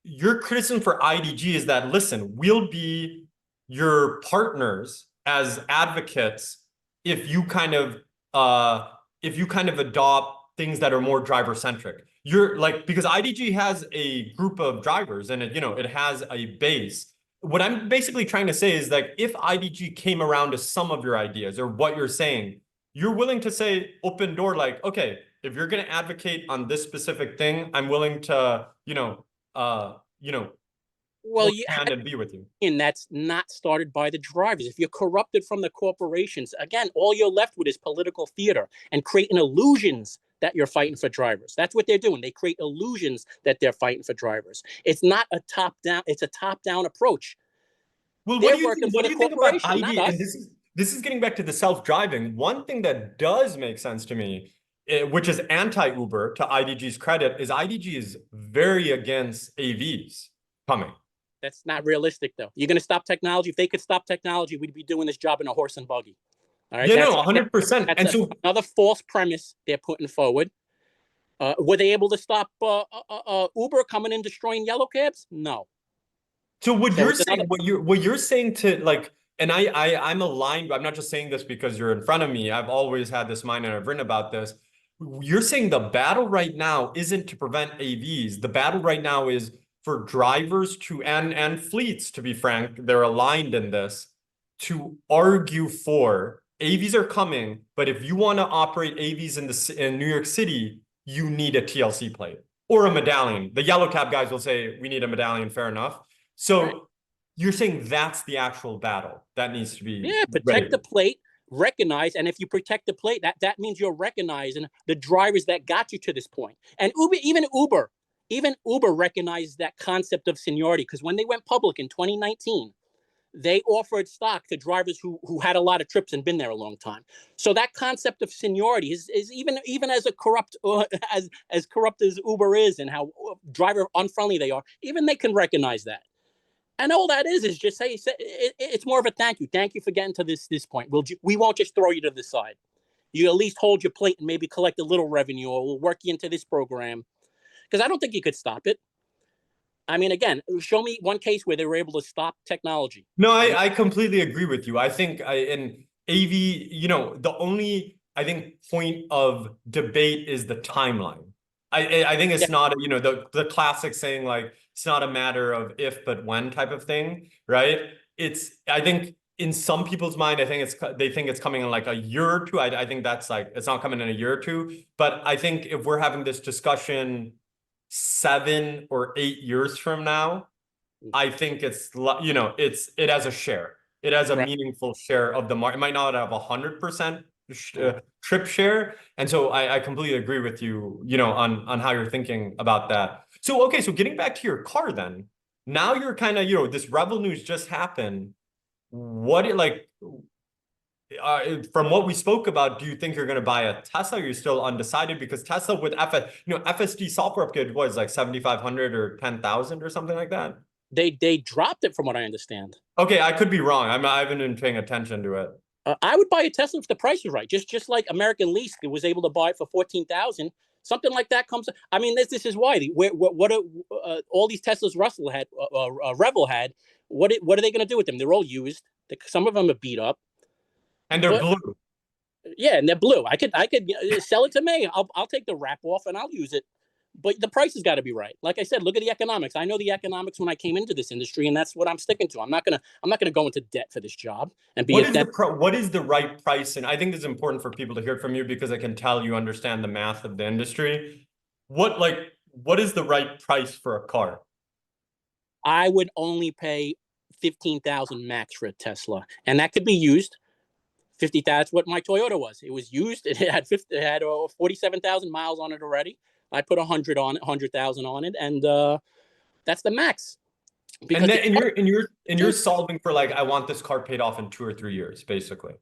your criticism for IDG is that, listen, we'll be your partners as advocates if you kind of adopt things that are more driver centric. You're like, because IDG has a group of drivers and it has a base. What I'm basically trying to say is, like, if IDG came around to some of your ideas or what you're saying, you're willing to say open door, like, okay, if you're going to advocate on this specific thing, I'm willing to, well, hand and be with you. And that's not started by the drivers. If you're corrupted from the corporations, again, all you're left with is political theater and creating illusions that you're fighting for drivers. That's what they're doing. They create illusions that they're fighting for drivers. It's not a top-down, it's a top-down approach. Well, they're what do you think about ID? And this is getting back to the self-driving. One thing that does make sense to me, which is anti-Uber, to IDG's credit, is IDG is very against AVs coming. That's not realistic, though. You're going to stop technology. If they could stop technology, we'd be doing this job in a horse and buggy. All right. Yeah, no, 100%. And so another false premise they're putting forward. Were they able to stop Uber coming in destroying yellow cabs? No. So what you're saying to, like, and I'm aligned. I'm not just saying this because you're in front of me. I've always had this mind and I've written about this. You're saying the battle right now isn't to prevent AVs. The battle right now is for drivers to, and fleets, to be frank, they're aligned in this, to argue for AVs are coming, but if you want to operate AVs in New York City, you need a TLC plate or a medallion. The yellow cab guys will say we need a medallion, fair enough. So you're saying that's the actual battle that needs to be protect the plate, recognize, and if you protect the plate, that means you're recognizing the drivers that got you to this point. And even Uber recognized that concept of seniority, because when they went public in 2019, they offered stock to drivers who had a lot of trips and been there a long time. So that concept of seniority is even as corrupt as Uber is and how driver unfriendly they are, even they can recognize that. And all that is just say it's more of a thank you. Thank you for getting to this point. We won't just throw you to the side. You at least hold your plate and maybe collect a little revenue, or we'll work you into this program. Because I don't think you could stop it. I mean, again, show me one case where they were able to stop technology. No, I completely agree with you. I think in AV, the only, I think, point of debate is the timeline. I think it's not, the classic saying, like, it's not a matter of if, but when type of thing, right? I think in some people's mind, they think it's coming in like a year or two. I think that's like, it's not coming in a year or two. But I think if we're having this discussion 7 or 8 years from now, I think it has a share. It has a meaningful share of the market. It might not have 100%, trip share. And so I completely agree with you, on how you're thinking about that. So, okay, so getting back to your car then, now you're kind of, this Revel news just happened. From what we spoke about, do you think you're going to buy a Tesla? Or you're still undecided because Tesla with FSD software upgrade was like 7,500 or 10,000 or something like that. They dropped it from what I understand. Okay, I could be wrong. I haven't been paying attention to it. I would buy a Tesla if the price is right. Just like American Lease was able to buy it for 14,000. Something like that comes. I mean, this is why all these Teslas Russell had, Revel had. What are they going to do with them? They're all used. Some of them are beat up. And they're blue. Yeah, and they're blue. I could sell it to me. I'll take the wrap off and I'll use it. But the price has got to be right. Like I said, look at the economics. I know the economics when I came into this industry, and that's what I'm sticking to. I'm not gonna go into debt for this job and be. What is the right price? And I think this is important for people to hear from you because I can tell you understand the math of the industry. What is the right price for a car? I would only pay 15,000 max for a Tesla, and that could be used. 50. That's what my Toyota was. It was used. It had 47,000 miles on it already. I put 100,000 on it, and that's the max. Because you're solving for I want this car paid off in 2 or 3 years, basically.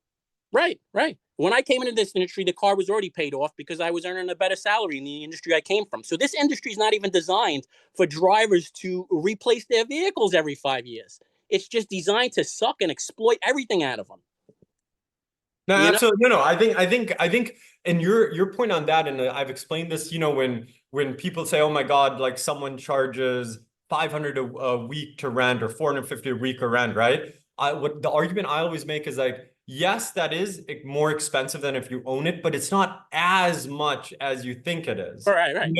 Right. When I came into this industry, the car was already paid off because I was earning a better salary in the industry I came from. So this industry is not even designed for drivers to replace their vehicles every 5 years. It's just designed to suck and exploit everything out of them. No, absolutely. No. I think, and your point on that, and I've explained this, when people say, oh my God, like someone charges 500 a week to rent or 450 a week to rent, right? What the argument I always make is yes, that is more expensive than if you own it, but it's not as much as you think it is. Right.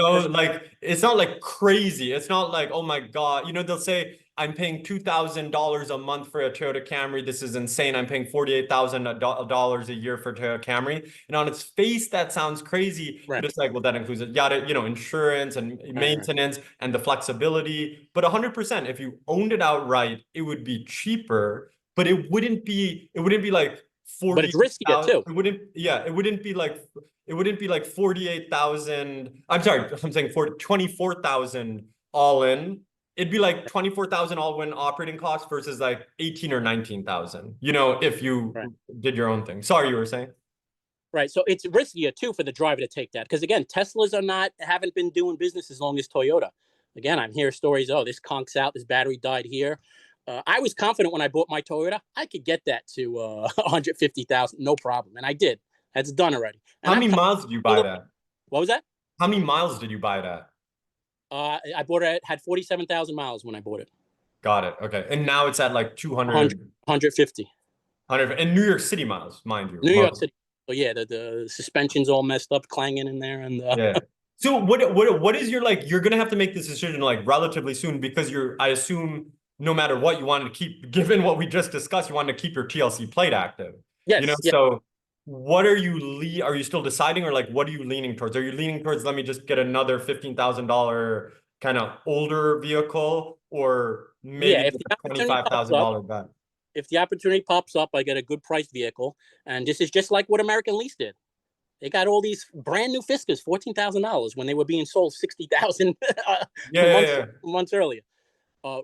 It's not crazy. It's not oh my God, they'll say, I'm paying $2,000 a month for a Toyota Camry. This is insane. I'm paying $48,000 a year for a Toyota Camry. And on its face, that sounds crazy. Right. But it's well, that includes insurance and maintenance and the flexibility. But 100%, if you owned it outright, it would be cheaper. But it wouldn't be like 40. But it's riskier too. It wouldn't be like 48,000. I'm sorry, I'm saying 24,000 all in. It'd be like 24,000 all in operating costs versus 18 or 19,000, if you did your own thing. Sorry, you were saying? Right. So it's riskier too for the driver to take that. Because again, Teslas haven't been doing business as long as Toyota. Again, I'm hearing stories, oh, this conks out, this battery died here. I was confident when I bought my Toyota, I could get that to 150,000, no problem. And I did. That's done already. And how many miles did you buy that? What was that? How many miles did you buy that? I bought it, had 47,000 miles when I bought it. Got it. Okay. And now it's at 200. 150. 100. And New York City miles, mind you. New York City. So yeah, the suspension's all messed up, clanging in there. And yeah. So what is your you're going to have to make this decision relatively soon because I assume no matter what you wanted to keep, given what we just discussed, you wanted to keep your TLC plate active. Yes. So what are you still deciding or what are you leaning towards? Are you leaning towards, let me just get another $15,000 kind of older vehicle or maybe $25,000 back? If the opportunity pops up, I get a good price vehicle. And this is just like what American Lease did. They got all these brand new Fiskas, $14,000 when they were being sold $60,000 months earlier.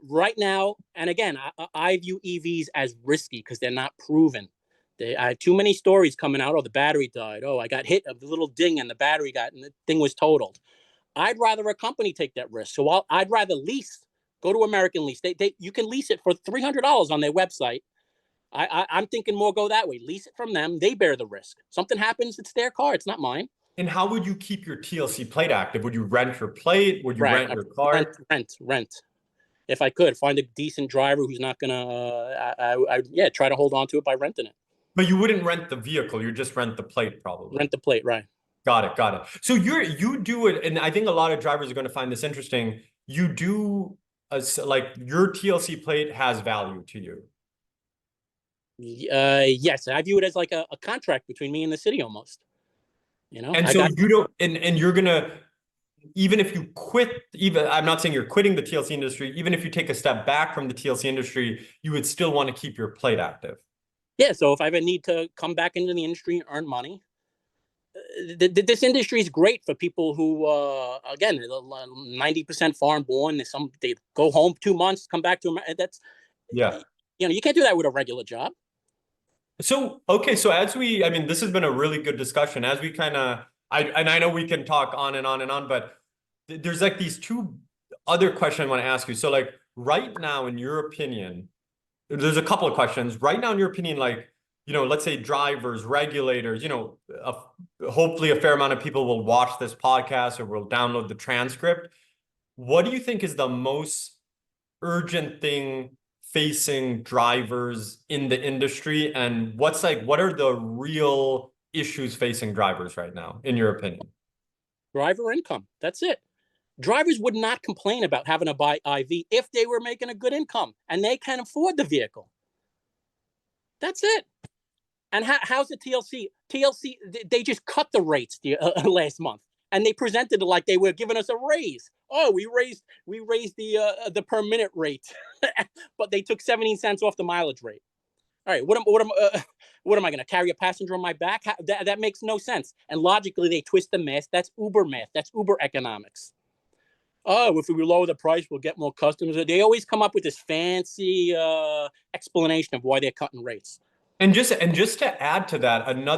Right now, and again, I view EVs as risky because they're not proven. I have too many stories coming out. Oh, the battery died. Oh, I got hit of the little ding and the battery and the thing was totaled. I'd rather a company take that risk. So I'd rather lease. Go to American Lease. You can lease it for $300 on their website. I'm thinking more go that way. Lease it from them. They bear the risk. Something happens, it's their car. It's not mine. And how would you keep your TLC plate active? Would you rent your plate? Would you rent your car? Rent. If I could find a decent driver who's not gonna, try to hold on to it by renting it. But you wouldn't rent the vehicle. You just rent the plate, probably. Rent the plate, right? Got it. So you do it, and I think a lot of drivers are going to find this interesting. You do your TLC plate has value to you. Yes, I view it as like a contract between me and the city almost. And so you don't, and you're gonna, even if you quit, I'm not saying you're quitting the TLC industry, even if you take a step back from the TLC industry, you would still want to keep your plate active. Yeah, so if I ever need to come back into the industry and earn money, this industry is great for people who, again, 90% foreign born. They go home 2 months, come back to America. Yeah. You can't do that with a regular job. So, okay, so I mean, this has been a really good discussion as we kind of, I know we can talk on and on and on, but there's like these two other questions I want to ask you. So like right now, in your opinion, there's a couple of questions. Right now, in your opinion, like, let's say drivers, regulators, hopefully a fair amount of people will watch this podcast or will download the transcript. What do you think is the most urgent thing facing drivers in the industry? And what are the real issues facing drivers right now, in your opinion? Driver income. That's it. Drivers would not complain about having to buy IV if they were making a good income and they can afford the vehicle. That's it. And how's the TLC? TLC, they just cut the rates last month, and they presented it like they were giving us a raise. Oh, we raised the per minute rate, but they took 17 cents off the mileage rate. All right, what am I going to carry a passenger on my back? That makes no sense. And logically, they twist the math. That's Uber math. That's Uber economics. Oh, if we lower the price, we'll get more customers. They always come up with this fancy explanation of why they're cutting rates. And just to add to that, and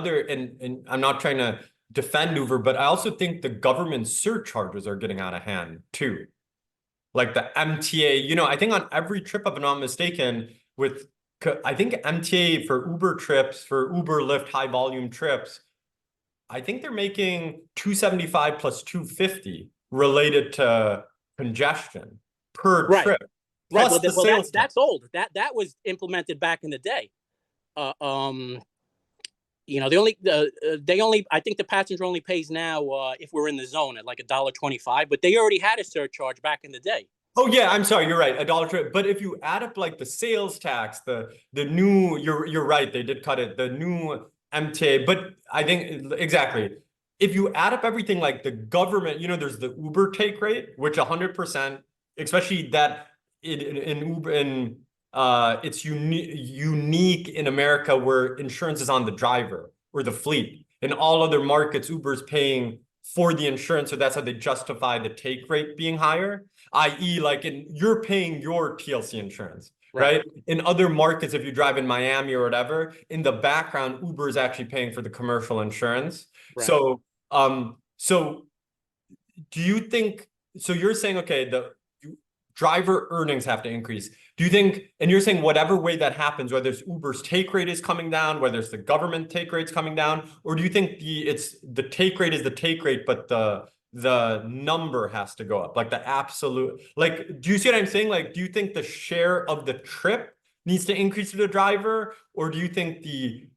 I'm not trying to defend Uber, but I also think the government surcharges are getting out of hand too. Like the MTA, I think on every trip, if I'm not mistaken, I think MTA for Uber trips, for Uber Lyft high volume trips, I think they're making 275 plus 250 related to congestion per trip. Right. Plus the sales that's old. That was implemented back in the day. They only I think the passenger only pays now if we're in the zone at like $1.25, but they already had a surcharge back in the day. Oh yeah, I'm sorry, you're right, $1 but if you add up like the sales tax, the new, you're right, they did cut it, the new MTA, but I think exactly, if you add up everything, like the government, there's the Uber take rate, which 100%, especially that in Uber, it's unique in America where insurance is on the driver or the fleet. In all other markets, Uber's paying for the insurance, so that's how they justify the take rate being higher, i.e. like you're paying your TLC insurance, right? In other markets, if you drive in Miami or whatever, in the background, Uber is actually paying for the commercial insurance. Right. So do you think, so you're saying, okay, the driver earnings have to increase. Do you think, and you're saying whatever way that happens, whether it's Uber's take rate is coming down, whether it's the government take rate's coming down, or do you think the take rate is the take rate, but the number has to go up, like the absolute, like, do you see what I'm saying? Like, do you think the share of the trip needs to increase to the driver, or do you think the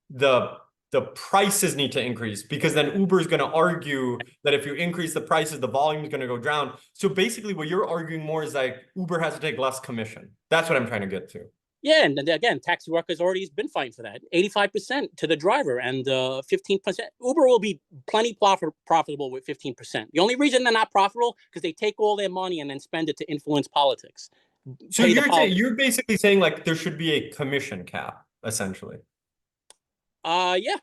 prices need to increase? Because then Uber is going to argue that if you increase the prices, the volume is going to go down. So basically what you're arguing more is like Uber has to take less commission. That's what I'm trying to get to. Yeah, and again, taxi workers already been fighting for that. 85% to the driver and 15%. Uber will be plenty profitable with 15%. The only reason they're not profitable because they take all their money and then spend it to influence politics. So you're basically saying like there should be a commission cap, essentially. Yeah.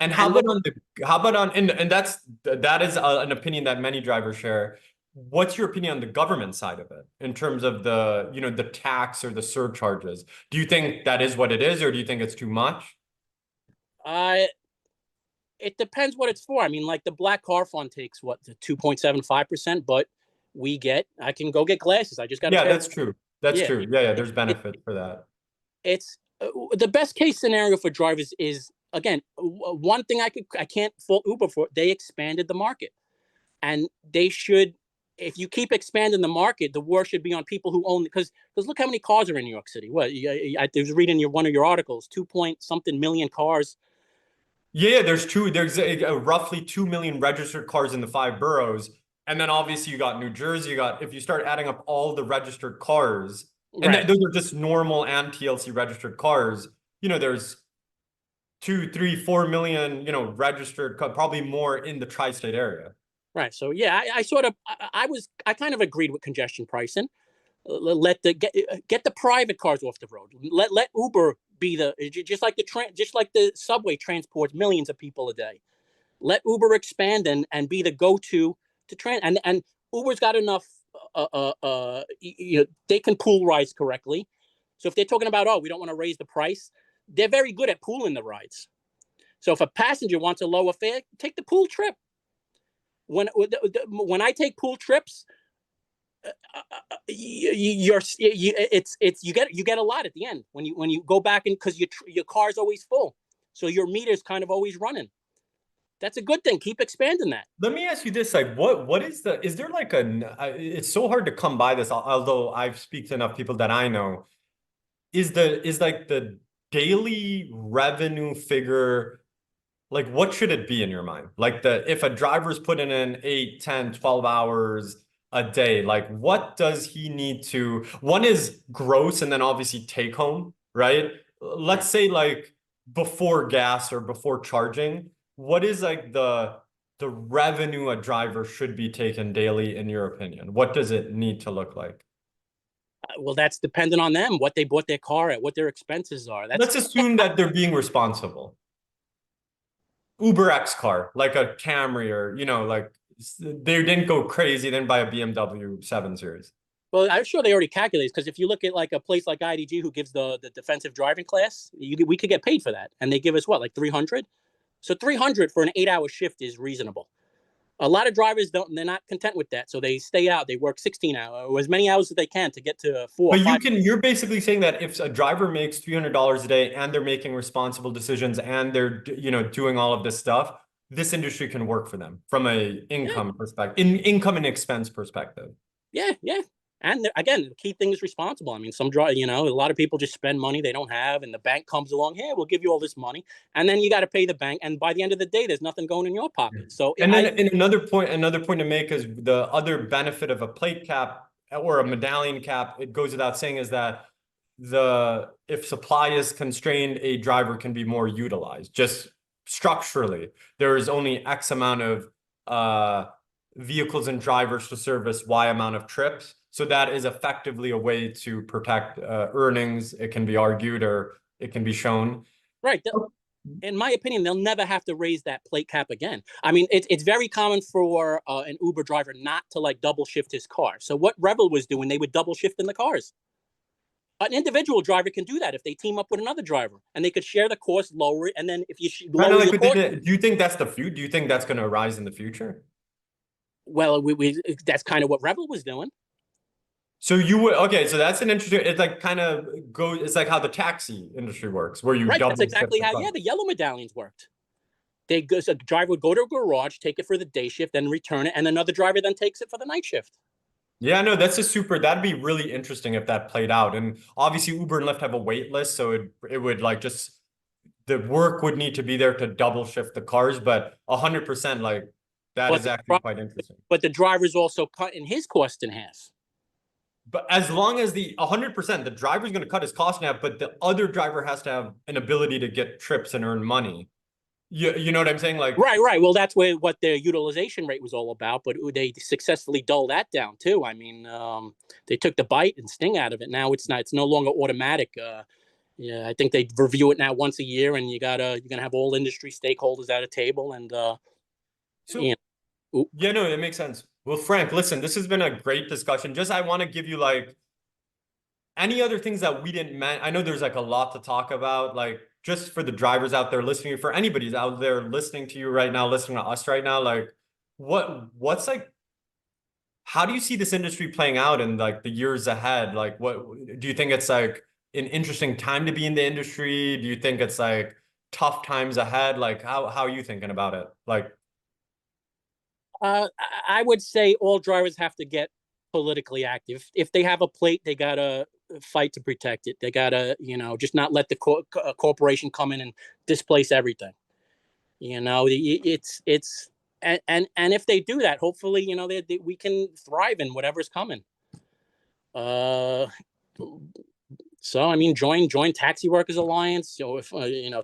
And how about on and that is an opinion that many drivers share. What's your opinion on the government side of it in terms of the tax or the surcharges? Do you think that is what it is, or do you think it's too much? It depends what it's for. I mean, like the Black Car Fund takes the 2.75%, but I can go get glasses. I just got that's true. That's true. Yeah, there's benefit for that. It's the best case scenario for drivers is, again, one thing I can't fault Uber for. They expanded the market, and they should. If you keep expanding the market, the war should be on people who own, because look how many cars are in New York City. What I was reading one of your articles, 2-point-something million cars. Yeah, there's roughly 2 million registered cars in the 5 boroughs, and then obviously you got New Jersey. If you start adding up all the registered cars. And those are just normal and TLC registered cars. There's 2, 3, 4 million, registered, probably more in the tri-state area. Right. So yeah, I kind of agreed with congestion pricing. Get the private cars off the road. Let Uber be just like the subway transports millions of people a day. Let Uber expand and be the go-to to and Uber's got enough. They can pool rides correctly. So if they're talking about, oh, we don't want to raise the price, they're very good at pooling the rides. So if a passenger wants a lower fare, take the pool trip. When I take pool trips, you get a lot at the end when you go back, and because your car's always full, so your meter's kind of always running. That's a good thing. Keep expanding that. Let me ask you this, like, what is there like it's so hard to come by this, although I've speak to enough people that I know, is like the daily revenue figure, like what should it be in your mind? Like if a driver's putting in 8, 10, 12 hours a day, like what does he need to, one is gross and then obviously take home, right? Let's say like before gas or before charging, what is like the revenue a driver should be taking daily in your opinion? What does it need to look like? Well, that's dependent on them, what they bought their car at, what their expenses are. Let's assume that they're being responsible. Uber X car, like a Camry, or, like they didn't go crazy, then buy a BMW 7 Series. Well, I'm sure they already calculated, because if you look at like a place like IDG who gives the defensive driving class, we could get paid for that. And they give us what, like 300? So 300 for an 8-hour shift is reasonable. A lot of drivers they're not content with that. So they stay out, they work 16 hours or as many hours as they can to get to 4 or 5. You're basically saying that if a driver makes $300 a day and they're making responsible decisions and they're, doing all of this stuff, this industry can work for them from a income perspective, income and expense perspective. Yeah. And again, the key thing is responsible. I mean, a lot of people just spend money they don't have, and the bank comes along, hey, we'll give you all this money, and then you got to pay the bank, and by the end of the day, there's nothing going in your pocket. So, and then another point to make is the other benefit of a plate cap or a medallion cap, it goes without saying, is that if supply is constrained, a driver can be more utilized. Just structurally, there is only X amount of vehicles and drivers to service Y amount of trips. So that is effectively a way to protect earnings. It can be argued, or it can be shown. Right. In my opinion, they'll never have to raise that plate cap again. I mean, it's very common for an Uber driver not to like double shift his car. So what Revel was doing, they would double shift in the cars. An individual driver can do that if they team up with another driver, and they could share the cost, lower it, and then if you lower your cost, do you think that's do you think that's going to arise in the future? Well, that's kind of what Revel was doing. So so that's an interesting, it's like kind of it's like how the taxi industry works, where you double. That's exactly how, the yellow medallions worked. A driver would go to a garage, take it for the day shift, then return it, and another driver then takes it for the night shift. Yeah, no, that'd be really interesting if that played out. And obviously Uber and Lyft have a wait list, so it would like just, the work would need to be there to double shift the cars, but 100% like that is actually quite interesting. But the driver's also cutting his cost in half. But as long as 100%, the driver's going to cut his cost in half, but the other driver has to have an ability to get trips and earn money. You know what I'm saying? Like, right. Well, that's what their utilization rate was all about, but they successfully dulled that down too. I mean, they took the bite and sting out of it. Now it's no longer automatic. Yeah, I think they review it now once a year, and you're gonna have all industry stakeholders at a table, and yeah, no, it makes sense. Well, Frank, listen, this has been a great discussion. I want to give you like any other things that we didn't mention. I know there's like a lot to talk about, like just for the drivers out there listening, for anybody's out there listening to you right now, listening to us right now, like what's like, how do you see this industry playing out in like the years ahead? Like, what do you think it's like an interesting time to be in the industry? Do you think it's like tough times ahead? Like, how are you thinking about it? Like, I would say all drivers have to get politically active. If they have a plate, they gotta fight to protect it. They gotta, just not let the corporation come in and displace everything. It's and if they do that, hopefully, we can thrive in whatever's coming. So I mean, join Taxi Workers Alliance. So if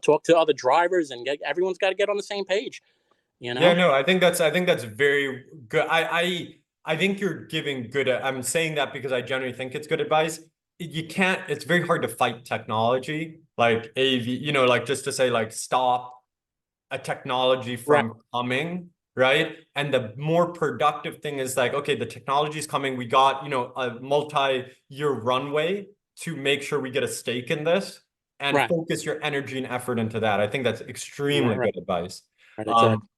talk to other drivers, and everyone's got to get on the same page. Yeah, no, I think that's very good. I think you're giving good, I'm saying that because I generally think it's good advice. you can't, it's very hard to fight technology, like AV, like just to say like stop a technology Right. from coming, right? And the more productive thing is like, okay, the technology is coming. We got, a multi-year runway to make sure we get a stake in this and Right. focus your energy and effort into that. I think that's Right. extremely Right. good advice. Right. Um, Exactly.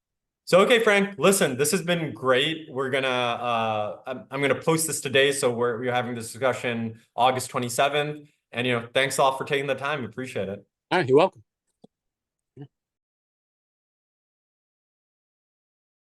so, okay, Frank, listen, this has been great. We're gonna, I'm gonna post this today. So we're having this discussion August 27th. And, thanks a lot for taking the time. Appreciate it. All right. You're welcome.